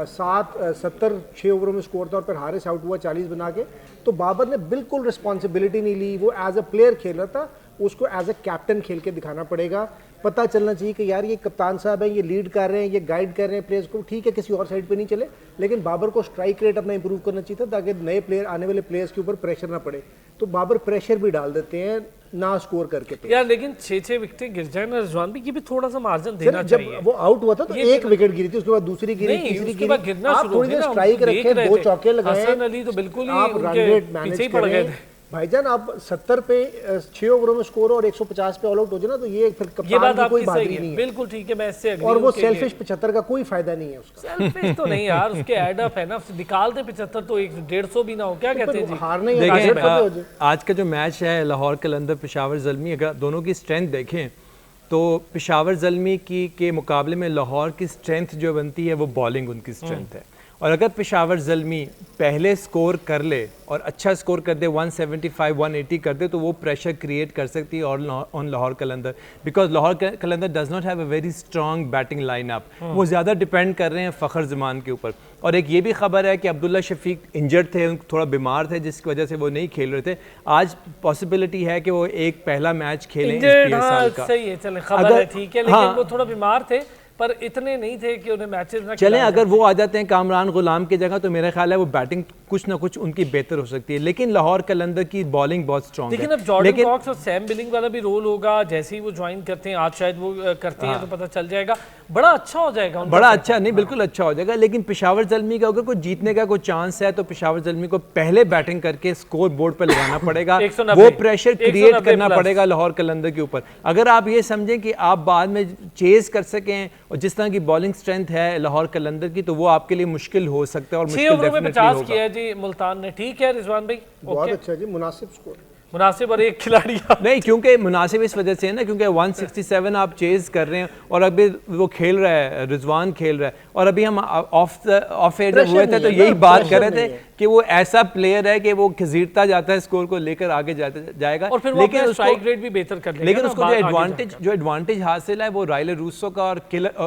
70 6 ओवरों में स्कोर था और फिर हारिस आउट हुआ 40 बना के, तो बाबर ने बिल्कुल रिस्पॉन्सिबिलिटी नहीं ली। वो एज अ प्लेयर खेल रहा था, उसको एज अ कैप्टन खेल के दिखाना पड़ेगा। पता चलना चाहिए कि यार ये कप्तान साहब हैं, ये लीड कर रहे हैं, ये गाइड कर रहे हैं प्लेयर्स को, ठीक है किसी और साइड पे नहीं चले, लेकिन बाबर को स्ट्राइक रेट अपना इंप्रूव करना चाहिए था, ताकि नए प्लेयर, आने वाले प्लेयर्स के ऊपर प्रेशर ना पड़े। तो बाबर प्रेशर भी डाल देते हैं ना स्कोर करके यार, लेकिन 6-6 विकेटें गिर जाए ना रिजवान भी, ये भी थोड़ा सा मार्जिन देना चाहिए। जब वो आउट हुआ था तो एक विकेट गिरी थी, उसके बाद दूसरी गिरी, तीसरी गिरी, गिरना आप थोड़ी देर स्ट्राइक रखे, 2 चौके लगाए, हसन अली तो बिल्कुल ही आप रन रेट मैनेज करें, भाईजान आप 70 पे 6 ओवरों में स्कोर और 150 पे ऑल आउट हो जाए ना, तो ये फिर ये कप्तान बात की आपकी कोई सही बहादुरी है, नहीं है। बिल्कुल ठीक है, मैं इससे agree और हूं वो कि सेल्फिश 75 का कोई फायदा नहीं है उसका। सेल्फिश तो नहीं यार, उसके एड अप है ना, निकालते 75 तो 150 भी ना हो, क्या कहते हैं जी? हारना ही है, देखें टारगेट पे हो जाए। आज का जो मैच है लाहौर कलंदर पेशावर ज़ल्मी, अगर दोनों की स्ट्रेंथ देखें तो पेशावर ज़ल्मी की के मुकाबले में लाहौर की स्ट्रेंथ जो बनती है वो बॉलिंग उनकी स्ट्रेंथ है। और अगर पेशावर ज़ल्मी पहले स्कोर कर ले और अच्छा स्कोर कर दे, 175 180 कर दे, तो वो प्रेशर क्रिएट कर सकती है on Lahore Qalandar, because Lahore Qalandar does not have a very strong batting line up. वो ज़्यादा डिपेंड कर रहे हैं फ़खर ज़मान के ऊपर। और एक ये भी खबर है कि अब्दुल्ला शफीक इंजर्ड थे, थोड़ा बीमार थे, जिसकी वजह से वो नहीं खेल रहे थे। आज पॉसिबिलिटी है कि वो एक पहला मैच खेलें इस Injured, PSL का। सही है, चले खबर अगर- है, ठीक है, लेकिन हाँ। वो थोड़ा बीमार थे, पर इतने नहीं थे कि उन्हें मैचेस ना चलें, खिलाया अगर वो आ जाते हैं कामरान गुलाम की जगह, तो मेरा ख्याल है वो बैटिंग कुछ ना कुछ उनकी बेहतर हो सकती है। लेकिन लाहौर कलंदर की बॉलिंग बहुत स्ट्रॉन्ग है। लेकिन अब जॉर्डन कॉक्स और सैम बिलिंग वाला भी रोल होगा, जैसे ही वो ज्वाइन करते हैं, आज शायद वो करते हैं तो पता चल जाएगा, बड़ा अच्छा हो जाएगा उनका बड़ा setup। अच्छा नहीं, बिल्कुल अच्छा हो जाएगा। लेकिन पेशावर ज़ल्मी का अगर कोई जीतने का कोई चांस है तो पेशावर ज़ल्मी को पहले बैटिंग करके स्कोर बोर्ड पर लगाना पड़ेगा। 190 वो प्रेशर क्रिएट 190 करना प्लस। पड़ेगा लाहौर कलंदर के ऊपर। अगर आप ये समझें कि आप बाद में चेज कर सकें, और जिस तरह की बॉलिंग स्ट्रेंथ है लाहौर कलंदर की, तो वो आपके लिए मुश्किल हो सकता है और 6 मुश्किल ओवरों में डेफिनेटली 50 होगा। किया है जी मुल्तान ने, ठीक है रिजवान भाई? बहुत ओके, अच्छा जी, मुनासिब स्कोर। मुनासिब, और एक खिलाड़ी नहीं, क्योंकि मुनासिब इस वजह से है ना, क्योंकि 167 आप चेज कर रहे हैं और अभी वो खेल रहा है, रिजवान खेल रहा है। और अभी हम ऑफ एयर जब हुए थे तो यही बात कर रहे थे कि वो ऐसा प्लेयर है कि वो घसीटता जाता है, स्कोर को लेकर आगे जाएगा। और फिर वो अपना स्ट्राइक रेट भी बेहतर कर लेगा लेकिन ना, उसको जो एडवांटेज हासिल है वो राइलर रूसो का और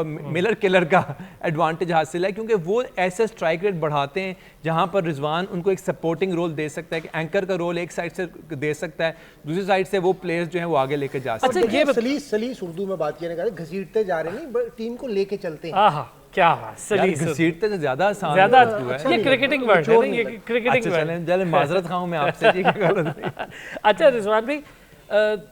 मिलर किलर का एडवांटेज हासिल है, क्योंकि वो ऐसा स्ट्राइक रेट बढ़ाते हैं जहां पर रिजवान उनको एक सपोर्टिंग रोल दे सकता है, कि एंकर का रोल एक साइड से दे सकता है, दूसरी साइड से वो प्लेयर्स जो हैं वो आगे लेकर जा सकते हैं। अच्छा, ये सलीस उर्दू में बात किया, घसीटते जा रहे नहीं, टीम को लेके चलते हैं। आहा, क्या बात, सलीस, घसीटते से ज्यादा आसान ज्यादा हुआ है। ये क्रिकेटिंग वर्ड है ना, ये क्रिकेटिंग वर्ड। चलें माजरत खाऊं मैं आपसे जी, गलत नहीं। अच्छा रिजवान भाई,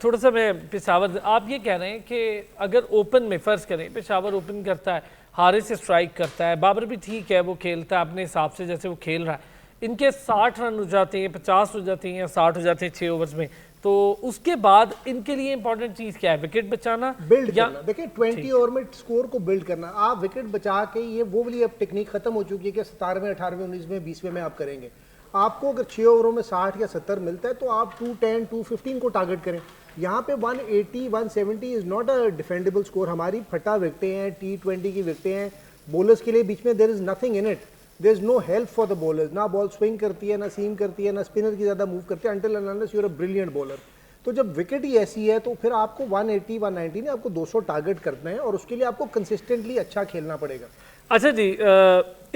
थोड़ा सा मैं पेशावर, आप ये कह रहे हैं कि अगर ओपन में फ़र्ज़ करें पेशावर ओपन करता है, हारिस से स्ट्राइक करता है, बाबर भी ठीक है, वो खेलता है अपने हिसाब से जैसे वो खेल रहा है, इनके 60 रन हो जाते हैं, 50 हो जाते हैं या 60 हो जाते हैं 6 ओवर्स में, तो उसके बाद इनके लिए इंपॉर्टेंट चीज़ क्या है? विकेट बचाना, बिल्ड करना। देखिए 20 ओवर में स्कोर को बिल्ड करना, आप विकेट बचा के, ये वो वाली अब टेक्निक खत्म हो चुकी है कि 17वें 18वें 19वें 20वें में आप करेंगे। आपको अगर 6 ओवरों में 60 या 70 मिलता है तो आप 210 215 को टारगेट करें। यहाँ पे 180 170 is not a defendable score. हमारी फटा विकटें हैं, T20 की विकटें हैं, बॉलर्स के लिए बीच में there is nothing in it, there is no help for the bowlers. ना बॉल स्विंग करती है, ना सीम करती है, ना स्पिनर की ज़्यादा मूव करती है, until unless you are a brilliant bowler. तो जब विकेट ही ऐसी है तो फिर आपको 180 190 नहीं, आपको 200 टारगेट करना है और उसके लिए आपको कंसिस्टेंटली अच्छा खेलना पड़ेगा। अच्छा जी,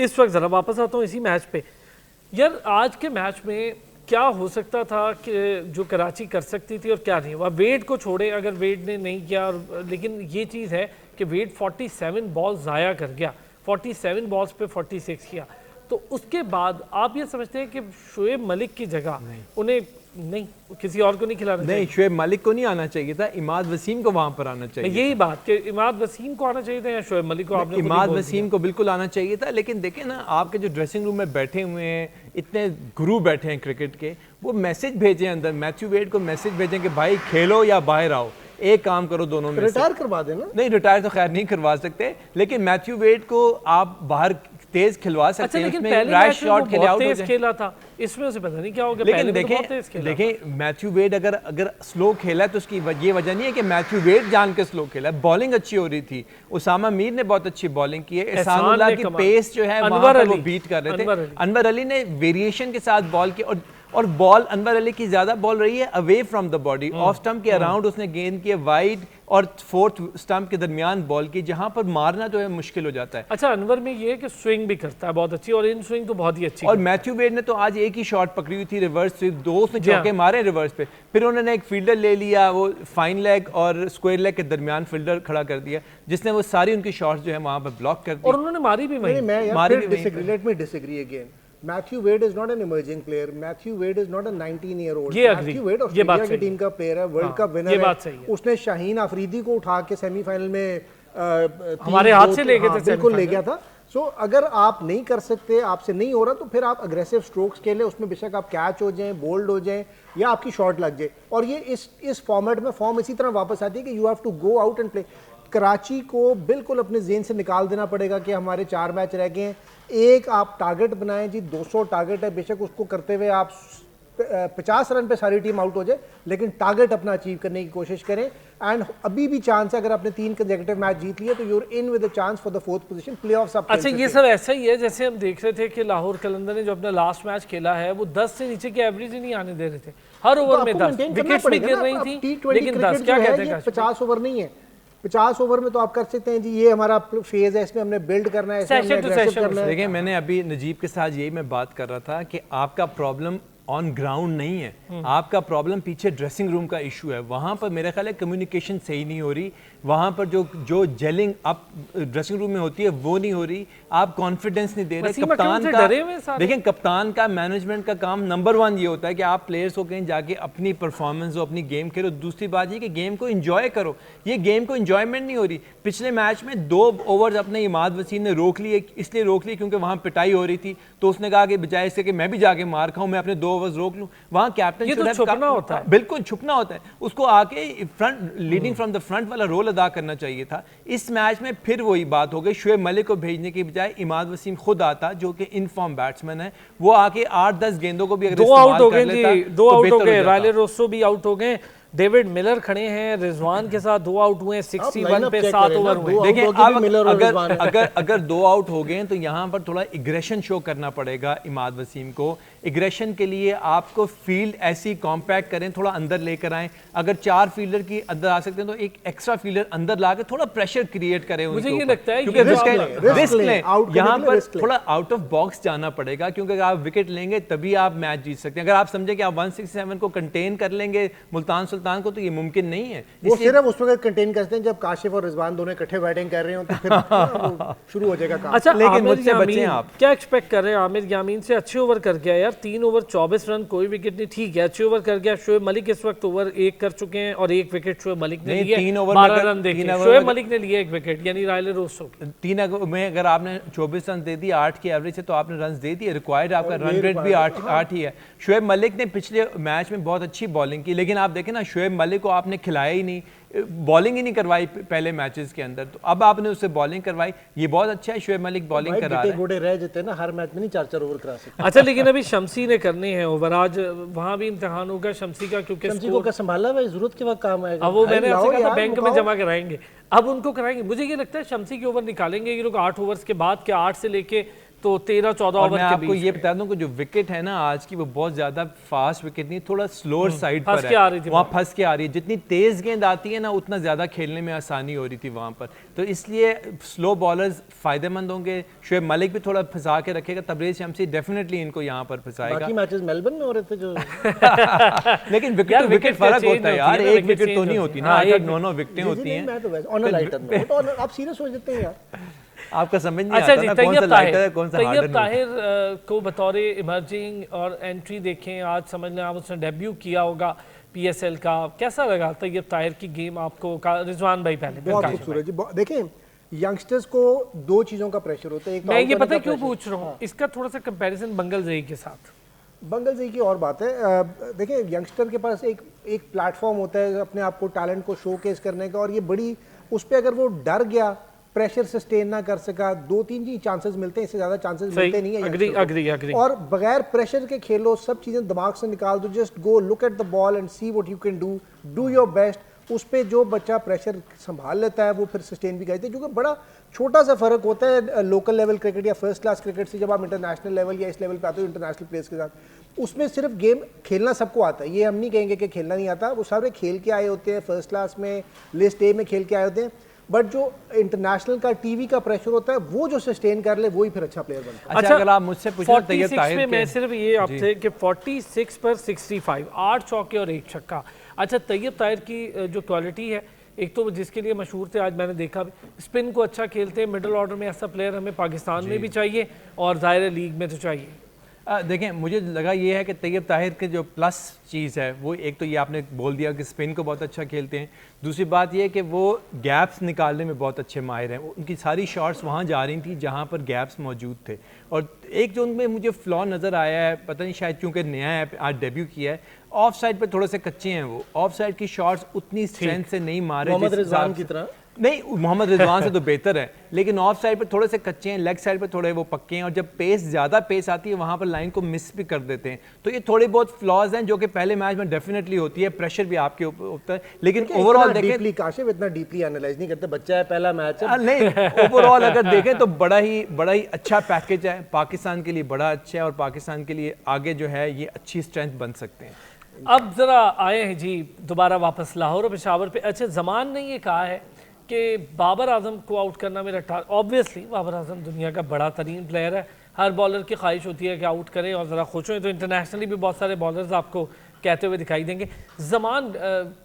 इस वक्त ज़रा वापस आता हूँ इसी मैच पे। यार आज के मैच में क्या हो सकता था कि जो कराची कर सकती थी और क्या नहीं हुआ? वेड को छोड़े, अगर वेड ने नहीं किया, लेकिन ये चीज़ है कि वेड 47 बॉल ज़ाया कर गया, 47 बॉल्स पे 46 किया, तो उसके बाद आप ये समझते हैं कि शोएब मलिक की जगह उन्हें नहीं, किसी और को नहीं खिलाना चाहिए? नहीं, शोएब मलिक को नहीं आना चाहिए था, इमाद वसीम को वहां पर आना चाहिए। यही बात कि इमाद वसीम को आना चाहिए था या शोएब मलिक को? आपने इमाद वसीम को बिल्कुल आना चाहिए था। लेकिन देखें ना, आपके जो ड्रेसिंग रूम में बैठे हुए हैं, इतने गुरु बैठे हैं क्रिकेट के, वो मैसेज भेजें अंदर, मैथ्यू वेड को मैसेज भेजें कि भाई खेलो या बाहर आओ, एक काम करो दोनों में से। रिटायर करवा देना। नहीं, रिटायर तो खैर नहीं करवा सकते, लेकिन मैथ्यू वेड को आप बाहर तेज खिलवा सकते अच्छा, हैं। लेकिन उसमें पहले रैश मैच में शॉट वो खेले बहुत आउट हो तेज जाए। खेला था, इसमें उसे पता नहीं क्या हो गया। लेकिन पहले में तो बहुत तेज खेला था। देखें मैथ्यू वेड अगर स्लो खेला है तो उसकी ये वजह नहीं है कि मैथ्यू वेड जान के स्लो खेला है, बॉलिंग अच्छी हो रही थी। उसामा मीर ने बहुत अच्छी बॉलिंग की है, एहसानुल्लाह की पेस जो है वहां पर वो बीट कर रहे थे। अनवर अली ने वेरिएशन के साथ बॉल की, और बॉल अनवर अली की ज्यादा बॉल रही है away from the body, off stump के अराउंड उसने गेंद किए, वाइड और 4th स्टंप के दरमियान बॉल की, जहां पर मारना जो है मुश्किल हो जाता है। अच्छा, अनवर में ये है कि स्विंग भी करता है बहुत अच्छी, और इन स्विंग तो बहुत ही अच्छी। और मैथ्यू वेड ने तो आज एक ही शॉट पकड़ी हुई थी, रिवर्स स्वीप, 2 उसने चौके मारे रिवर्स पे, फिर उन्होंने एक फील्डर ले लिया, वो फाइन लेग और स्क्वायर लेग के दरमियान फील्डर खड़ा कर दिया, जिसने वो सारी उनकी शॉट्स जो है वहां पर ब्लॉक कर दी, और उन्होंने मारी भी वहीं। Let me disagree again. Matthew Wade is not an emerging player. Matthew Wade is not a 19-year-old. Matthew Wade Australia की टीम का प्लेयर है, वर्ल्ड कप विनर है। उसने शाहीन अफरीदी को उठा के सेमीफाइनल में हमारे हाथ से ले गए थे, बिल्कुल ले गया था। सो अगर आप नहीं कर सकते, आपसे नहीं हो रहा, तो फिर आप अग्रेसिव स्ट्रोक्स खेलें, उसमें बेशक आप कैच हो जाएं, बोल्ड हो जाएं या आपकी शॉट लग जाए। और ये इस फॉर्मेट में फॉर्म इसी तरह वापस आती है कि you have to go out and play. Karachi को बिल्कुल अपने जेन से निकाल देना पड़ेगा कि हमारे 4 मैच रह गए हैं, एक आप टारगेट बनाएं जी, 200 टारगेट है, बेशक उसको करते हुए आप 50 रन पे सारी टीम आउट हो जाए, लेकिन टारगेट अपना अचीव करने की कोशिश करें। एंड अभी भी चांस है, अगर आपने 3 कंसेक्यूटिव मैच जीत लिए तो you're in with a chance for the 4th position, playoffs आप। अच्छा, ये सब ऐसा ही है जैसे हम देख रहे थे कि लाहौर कलंदर ने जो अपना लास्ट मैच खेला है वो 10 से नीचे की एवरेज ही नहीं आने दे रहे थे, हर ओवर में 10 विकेट्स भी गिर रही थी, लेकिन 10 क्या कहते हैं, 50 ओवर नहीं है। 50 ओवर में तो आप कर सकते हैं जी, ये हमारा फेज है, इसमें हमने बिल्ड करना है, इसमें हमने aggressive करना है। देखिए, मैंने अभी नजीब के साथ यही मैं बात कर रहा था कि आपका प्रॉब्लम ऑन ग्राउंड नहीं है, आपका प्रॉब्लम पीछे ड्रेसिंग रूम का इशू है। वहाँ पर मेरा ख्याल है कम्युनिकेशन सही नहीं हो रही, वहाँ पर जो जेलिंग आप ड्रेसिंग रूम में होती है वो नहीं हो रही, आप कॉन्फिडेंस नहीं दे रहे। कप्तान का, देखिए, कप्तान का, मैनेजमेंट का काम नंबर 1 ये होता है कि आप प्लेयर्स को कहीं जाके अपनी परफॉर्मेंस हो, अपनी गेम खेलो। दूसरी बात ये कि गेम को इंजॉय करो, ये गेम को इंजॉयमेंट नहीं हो रही। पिछले मैच में 2 ओवर्स अपने इमाद वसीम ने रोक लिए, इसलिए रोक लिए क्योंकि वहाँ पिटाई हो रही थी, तो उसने कहा कि बजाय इससे कि मैं भी जाके मार खाऊं, मैं अपने 2 ओवर्स रोक लूं। वहाँ कैप्टन तो छुपना होता है, बिल्कुल छुपना होता है, उसको आके front, leading from the front वाला रोल अदा करना चाहिए था। इस मैच में फिर वही बात हो गई, शुएब मलिक को भेजने की बजाय इमाद वसीम खुद आता, जो कि इन फॉर्म बैट्समैन है, वो आके 8-10 गेंदों को भी अगर 2 आउट हो गए जी, 2 आउट हो गए, रायले रोस्सो भी आउट हो गए, डेविड मिलर खड़े हैं, रिजवान के साथ 2 आउट हुए, 61 पे 7 ओवर हुए। देखिए, अगर 2 आउट हो गए तो यहाँ पर थोड़ा इग्रेशन शो करना पड़ेगा इमाद वसीम को। इग्रेशन के लिए आपको फील्ड ऐसी कॉम्पैक्ट करें, थोड़ा अंदर लेकर आएं। अगर 4 फील्डर की अंदर आ सकते हैं तो एक एक्स्ट्रा फील्डर अंदर लाकर थोड़ा प्रेशर क्रिएट करें। मुझे ये लगता है क्योंकि रिस्क लें, यहाँ पर थोड़ा आउट ऑफ बॉक्स जाना पड़ेगा, क्योंकि अगर आप विकेट लेंगे तभी आप मैच जीत सकते हैं। अगर आप समझे कि आप 167 को कंटेन कर लेंगे मुल्तान सुल्तान को, तो ये मुमकिन नहीं है। वो सिर्फ उस वक्त कंटेन करते हैं जब काशिफ और रिजवान दोनों इकट्ठे बैटिंग कर रहे हो, तो फिर शुरू हो जाएगा काम। अच्छा, लेकिन मुझसे बचें आप, क्या एक्सपेक्ट कर रहे हैं? आमिर यामीन से अच्छे ओवर कर गया यार, 3 ओवर 24 रन, कोई विकेट नहीं, ठीक है, अच्छे ओवर कर गया। शुएब मलिक इस वक्त ओवर 1 कर चुके हैं और 1 विकेट शुएब मलिक ने लिए, 3 ओवर 12 रन देखे, शुएब मलिक ने लिए 1 विकेट, यानी रायले रोस्सो 3 में अगर आपने 24 रन दे दिए 8 की एवरेज से, तो आपने रन दे दिए। रिक्वायर्ड आपका रन रेट भी 8 ही है। शुएब मलिक ने पिछले मैच में बहुत अच्छी बॉलिंग की, लेकिन आप देखें ना, शुएब मलिक को आपने खिलाया ही नहीं, बॉलिंग ही नहीं करवाई पहले मैचेस के अंदर, तो अब आपने उससे बॉलिंग करवाई। ये बहुत अच्छा है, शुएब मलिक बॉलिंग करा रहा है। गोडे रह जाते हैं ना, हर मैच में नहीं 4-4 ओवर करा सकते। अच्छा, लेकिन अभी शमसी ने करने हैं ओवर, आज वहां भी इम्तिहान होगा शमसी का, क्योंकि शमसी को क्या संभाला भाई, जरूरत के वक्त काम आएगा। अब वो मैंने आपसे कहा था बैंक में जमा कराएंगे, अब उनको कराएंगे। मुझे ये लगता है शमसी के ओवर निकालेंगे ये लोग 8 ओवर्स के बाद, क्या 8 से लेके तो 13-14 ओवर के बीच। आपको ये बता दूं कि जो विकेट है ना आज की, वो बहुत ज्यादा फास्ट विकेट नहीं, थोड़ा स्लोअर साइड पर है, वहाँ फंस के आ रही है। जितनी तेज गेंद आती है ना, उतना ज्यादा खेलने में आसानी हो रही थी वहां पर, तो इसलिए स्लो बॉलर्स फायदेमंद होंगे। शुएब मलिक भी थोड़ा फंसा के रखेगा, तबरेज शमसी डेफिनेटली इनको यहाँ पर फंसाएगा। बाकी मैचेस मेलबर्न में हो रहे थे जो लेकिन विकेट टू विकेट फर्क होता है यार, एक विकेट तो नहीं होती ना, 8-9 विकेटें होती हैं। मैं तो वैसे ऑन अ लाइटर में, आप सीरियस हो जाते हैं यार, आपका समझ नहीं अच्छा आता ना कौन सा लाइटर है कौन सा हार्डर तैयब ताहिर को बतौर इमर्जिंग और एंट्री देखें, आज समझ लें आप उसने डेब्यू किया होगा पीएसएल का, कैसा लगा तैयब ताहिर की गेम आपको? रिजवान भाई पहले। बहुत खूबसूरत जी। देखें, यंगस्टर्स को 2 चीज़ों का प्रेशर होता है। एक मैं ये पता है क्यों पूछ रहा हूँ, इसका थोड़ा सा कंपैरिजन बंगल जई के साथ। बंगल जी की और बात है, देखिए यंगस्टर के पास एक प्लेटफॉर्म होता है अपने आप को टैलेंट को शोकेस करने का, और ये बड़ी उस पर अगर वो डर गया, प्रेशर सस्टेन ना कर सका, 2-3 ही चांसेस मिलते हैं, इससे ज्यादा चांसेस मिलते नहीं है। अग्री। और बगैर प्रेशर के खेलो, सब चीजें दिमाग से निकाल दो, just go look at the ball and see what you can do your best. उस पे जो बच्चा प्रेशर संभाल लेता है वो फिर सस्टेन भी करते हैं, क्योंकि बड़ा छोटा सा फर्क होता है लोकल लेवल क्रिकेट या फर्स्ट क्लास क्रिकेट से जब आप इंटरनेशनल लेवल या इस लेवल पे आते हो इंटरनेशनल प्लेयर्स के साथ। उसमें सिर्फ गेम खेलना सबको आता है, ये हम नहीं कहेंगे कि खेलना नहीं आता, वो सारे खेल के आए होते हैं, फर्स्ट क्लास में लिस्ट ए में खेल के आए होते हैं, बट जो इंटरनेशनल का टीवी का प्रेशर होता है वो जो सस्टेन कर ले वही फिर अच्छा प्लेयर बनता है। अच्छा, अगर आप मुझसे पूछें तैयब ताहिर में मैं सिर्फ ये आपसे कि 46 पर 65, 8 चौके और 1 छक्का। अच्छा, तैयब ताहिर की जो क्वालिटी है, एक तो जिसके लिए मशहूर थे, आज मैंने देखा स्पिन को अच्छा खेलते हैं, मिडिल ऑर्डर में ऐसा प्लेयर हमें पाकिस्तान में भी चाहिए और ज़ाहिर लीग में तो चाहिए। देखें, मुझे लगा ये है कि तैयब ताहिर के जो प्लस चीज़ है वो एक तो ये आपने बोल दिया कि स्पिन को बहुत अच्छा खेलते हैं। दूसरी बात ये है कि वो गैप्स निकालने में बहुत अच्छे माहिर हैं। उनकी सारी शॉट्स वहाँ जा रही थी जहाँ पर गैप्स मौजूद थे। और एक जो उनमें मुझे फ्लॉ नज़र आया है, पता नहीं शायद क्योंकि नया है, आज डेब्यू किया है, ऑफ साइड पर थोड़े से कच्चे हैं। वो ऑफ साइड की शॉट्स उतनी स्ट्रेंथ से नहीं मारे मोहम्मद रिजवान की तरह नहीं, मोहम्मद रिजवान से तो बेहतर है, लेकिन ऑफ साइड पर थोड़े से कच्चे हैं, लेग साइड पर थोड़े वो पक्के हैं। और जब पेस ज़्यादा पेस आती है वहाँ पर लाइन को मिस भी कर देते हैं। तो ये थोड़े बहुत फ्लॉज हैं जो कि पहले मैच में डेफिनेटली होती है, प्रेशर भी आपके ऊपर होता है। लेकिन ओवरऑल देखें, काशिफ इतना डीपली एनालाइज नहीं करते, बच्चा है, पहला मैच है। नहीं, ओवरऑल अगर देखें तो बड़ा ही अच्छा पैकेज है, पाकिस्तान के लिए बड़ा अच्छा है और पाकिस्तान के लिए आगे जो है ये अच्छी स्ट्रेंथ बन सकते हैं। अब ज़रा आए हैं जी दोबारा वापस लाहौर और पेशावर पे। अच्छा, जमान ने ये कहा है कि बाबर आजम को आउट करना मेरा टारगेट। ऑब्वियसली बाबर आजम दुनिया का बड़ा तरीन प्लेयर है, हर बॉलर की ख्वाहिश होती है कि आउट करें और ज़रा खुश हों। तो इंटरनेशनली भी बहुत सारे बॉलर्स आपको कहते हुए दिखाई देंगे। जमान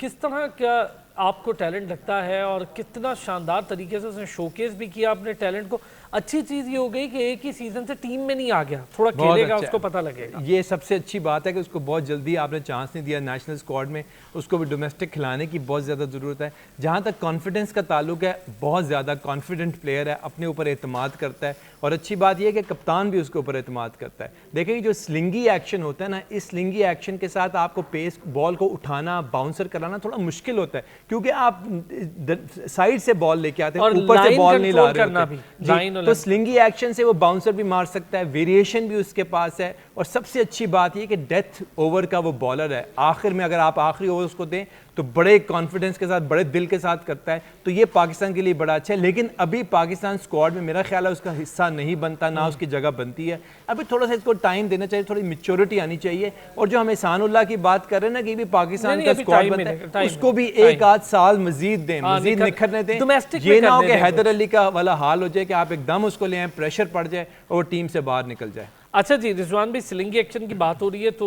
किस तरह का आपको टैलेंट लगता है और कितना शानदार तरीके से उसने शोकेस भी किया अपने टैलेंट को। अच्छी चीज़ ये हो गई कि एक ही सीजन से टीम में नहीं आ गया, थोड़ा खेलेगा अच्छा, उसको पता लगेगा। ये सबसे अच्छी बात है कि उसको बहुत जल्दी आपने चांस नहीं दिया नेशनल स्क्वाड में। उसको भी डोमेस्टिक खिलाने की बहुत ज़्यादा ज़रूरत है। जहाँ तक कॉन्फिडेंस का ताल्लुक है, बहुत ज़्यादा कॉन्फिडेंट प्लेयर है, अपने ऊपर एतमाद करता है। और अच्छी बात यह है कि कप्तान भी उसके ऊपर एतमाद करता है। देखें, जो स्लिंगी एक्शन होता है ना, इस स्लिंगी एक्शन के साथ आपको पेस बॉल को उठाना, बाउंसर कराना थोड़ा मुश्किल होता है, क्योंकि आप साइड से बॉल लेके आते हैं, ऊपर से बॉल नहीं ला रहे होते। तो स्लिंगी एक्शन से वो बाउंसर भी मार सकता है, वेरिएशन भी उसके पास है। और सबसे अच्छी बात ये कि डेथ ओवर का वो बॉलर है। आखिर में अगर आप आखिरी ओवर उसको दें तो बड़े कॉन्फिडेंस के साथ, बड़े दिल के साथ करता है। तो ये पाकिस्तान के लिए बड़ा अच्छा है। लेकिन अभी पाकिस्तान स्क्वाड में मेरा ख्याल है उसका हिस्सा नहीं बनता, ना उसकी जगह बनती है। अभी थोड़ा सा इसको टाइम देना चाहिए, थोड़ी मैच्योरिटी आनी चाहिए। और जो हम एहसानुल्लाह की बात कर रहे हैं ना कि भी पाकिस्तान का स्क्वाड बनता है, उसको भी एक आध साल मजीद दें, मजीद निखरने दें। ये ना हो कि हैदर अली का वाला हाल हो जाए कि आप एकदम उसको ले आए, प्रेशर पड़ जाए और टीम से बाहर निकल जाए। अच्छा जी, रिजवान भाई, स्लिंगी एक्शन की बात हो रही है तो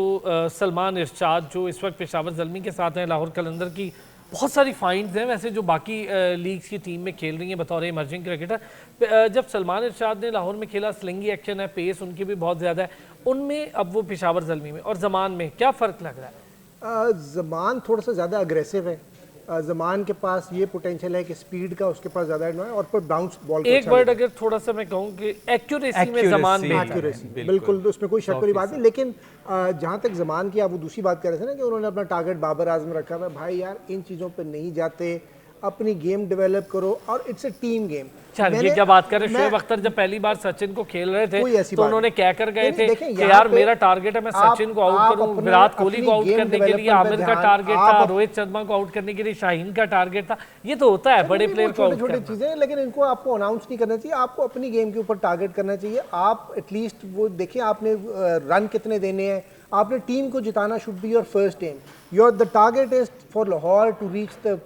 सलमान इरशाद जो इस वक्त पेशावर ज़ल्मी के साथ हैं, लाहौर कलंदर की बहुत सारी फाइंड्स हैं वैसे जो बाकी लीग्स की टीम में खेल रही हैं बतौर इमर्जिंग क्रिकेटर। जब सलमान इरशाद ने लाहौर में खेला, स्लिंगी एक्शन है, पेस उनकी भी बहुत ज़्यादा है, उनमें अब वो पेशावर ज़ल्मी में और जमान में क्या फ़र्क लग रहा है? जमान थोड़ा सा ज़्यादा अग्रेसिव है। जमान के पास ये पोटेंशियल है कि स्पीड का उसके पास ज़्यादा है और पर बाउंस बॉल एक वर्ड अगर थोड़ा सा मैं कहूँ कि एक्यूरेसी में जमान में एक्यूरेसी बिल्कुल, उसमें कोई शक वाली बात नहीं। लेकिन जहाँ तक जमान की आप वो दूसरी बात कर रहे थे ना कि उन्होंने अपना टारगेट बाबर आजम रखा हुआ है, भाई यार इन चीज़ों पर नहीं जाते, अपनी गेम डेवलप करो और इट्स अ टीम गेम। ये क्या बात कर रहे हैं? शोएब अख्तर जब पहली बार सचिन को खेल रहे थे तो उन्होंने कह कर गए थे कि यार मेरा टारगेट है मैं सचिन को आउट करूं, विराट कोहली को आउट करने के लिए आमिर का टारगेट था, रोहित शर्मा को आउट करने के लिए शाहीन का टारगेट था। ये तो होता है बड़े प्लेयर को, छोटी चीजें, लेकिन इनको आपको अनाउंस नहीं करना चाहिए, आपको अपनी गेम के ऊपर टारगेट करना चाहिए। आप एटलीस्ट वो देखिए आपने रन कितने देने हैं, आपने टीम को जिताना should be your first aim. Your the target is for Lahore to reach the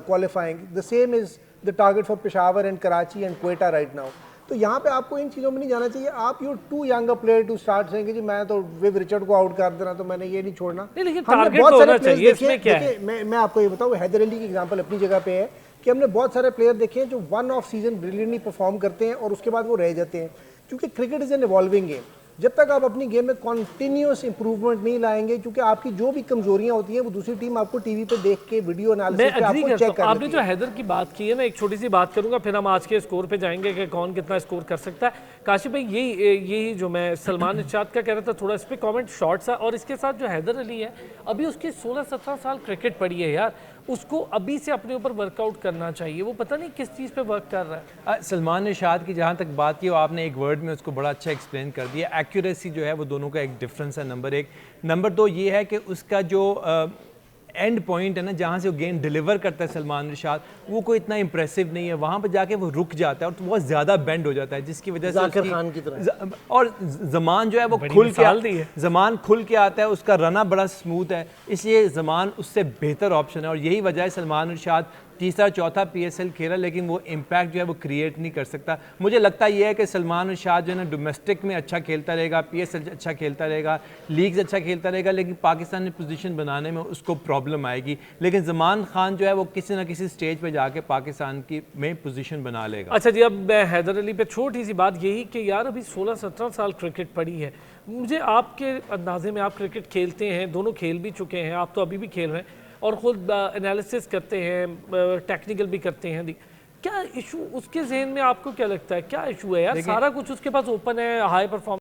qualifying, the same is the target for Peshawar and Karachi and Quetta right now. तो यहाँ पे आपको इन चीज़ों में नहीं जाना चाहिए। आप you're too young player to start saying जी मैं तो विव रिचर्ड को आउट कर देना, तो मैंने ये नहीं छोड़ना। लेकिन टारगेट तो होना चाहिए, इसमें क्या है? मैं आपको ये बताऊँ, हैदर अली की एग्जांपल अपनी जगह पे है कि हमने बहुत सारे प्लेयर देखे हैं जो one off season brilliantly perform करते हैं और उसके बाद वो रह जाते हैं, क्योंकि cricket is an evolving game. जब तक आप अपनी गेम में कॉन्टिन्यूस इंप्रूवमेंट नहीं लाएंगे, क्योंकि आपकी जो भी कमजोरियां होती हैं वो दूसरी टीम आपको टीवी पे देख के वीडियो एनालिसिस पे आपको चेक कर। आपने जो हैदर की बात की है, मैं एक छोटी सी बात करूंगा फिर हम आज के स्कोर पे जाएंगे कि कौन कितना स्कोर कर सकता है। काशिफ भाई, यही जो मैं सलमान इरशाद का कह रहा था, थोड़ा इस पर कॉमेंट शॉर्ट सा, और इसके साथ जो हैदर अली है, अभी उसकी 16-17 साल क्रिकेट पड़ी है यार, उसको अभी से अपने ऊपर वर्कआउट करना चाहिए। वो पता नहीं किस चीज़ पे वर्क कर रहा है। सलमान इरशाद की जहाँ तक बात की, आपने एक वर्ड में उसको बड़ा अच्छा एक्सप्लेन कर दिया। एक्यूरेसी जो है वो दोनों का एक डिफरेंस है, नंबर एक। नंबर दो ये है कि उसका जो एंड पॉइंट है ना, जहाँ से वो गेम डिलीवर करता है सलमान इरशाद, वो कोई इतना इंप्रेसिव नहीं है। वहाँ पर जाके वो रुक जाता है और बहुत ज़्यादा बेंड हो जाता है, जिसकी वजह से जाकिर खान की तरह। और जमान जो है वो जमान खुल के आता है, उसका रना बड़ा स्मूथ है, इसलिए जमान उससे बेहतर ऑप्शन है। और यही वजह है सलमान इरशाद तीसरा चौथा PSL खेला, लेकिन वो इम्पैक्ट जो है वो क्रिएट नहीं कर सकता। मुझे लगता ये है कि सलमान इरशाद जो है ना डोमेस्टिक में अच्छा खेलता रहेगा, PSL अच्छा खेलता रहेगा, लीग्स अच्छा खेलता रहेगा, लेकिन पाकिस्तान में पोजीशन बनाने में उसको प्रॉब्लम प्रॉब्लम आएगी, लेकिन जमान खान जो है वो किसी ना किसी स्टेज पे जाके पाकिस्तान की में पोजीशन बना लेगा। अच्छा जी, अब मैं हैदर अली पे छोटी सी बात यही कि यार अभी 16-17 साल क्रिकेट पड़ी है, मुझे आपके अंदाजे में, आप क्रिकेट खेलते हैं, दोनों खेल भी चुके हैं, आप तो अभी भी खेल रहे हैं और ख़ुद एनालिसिस करते हैं, टेक्निकल भी करते हैं, क्या इशू उसके जहन में आपको क्या लगता है, क्या इशू है यार? सारा कुछ उसके पास ओपन है, हाई परफॉर्म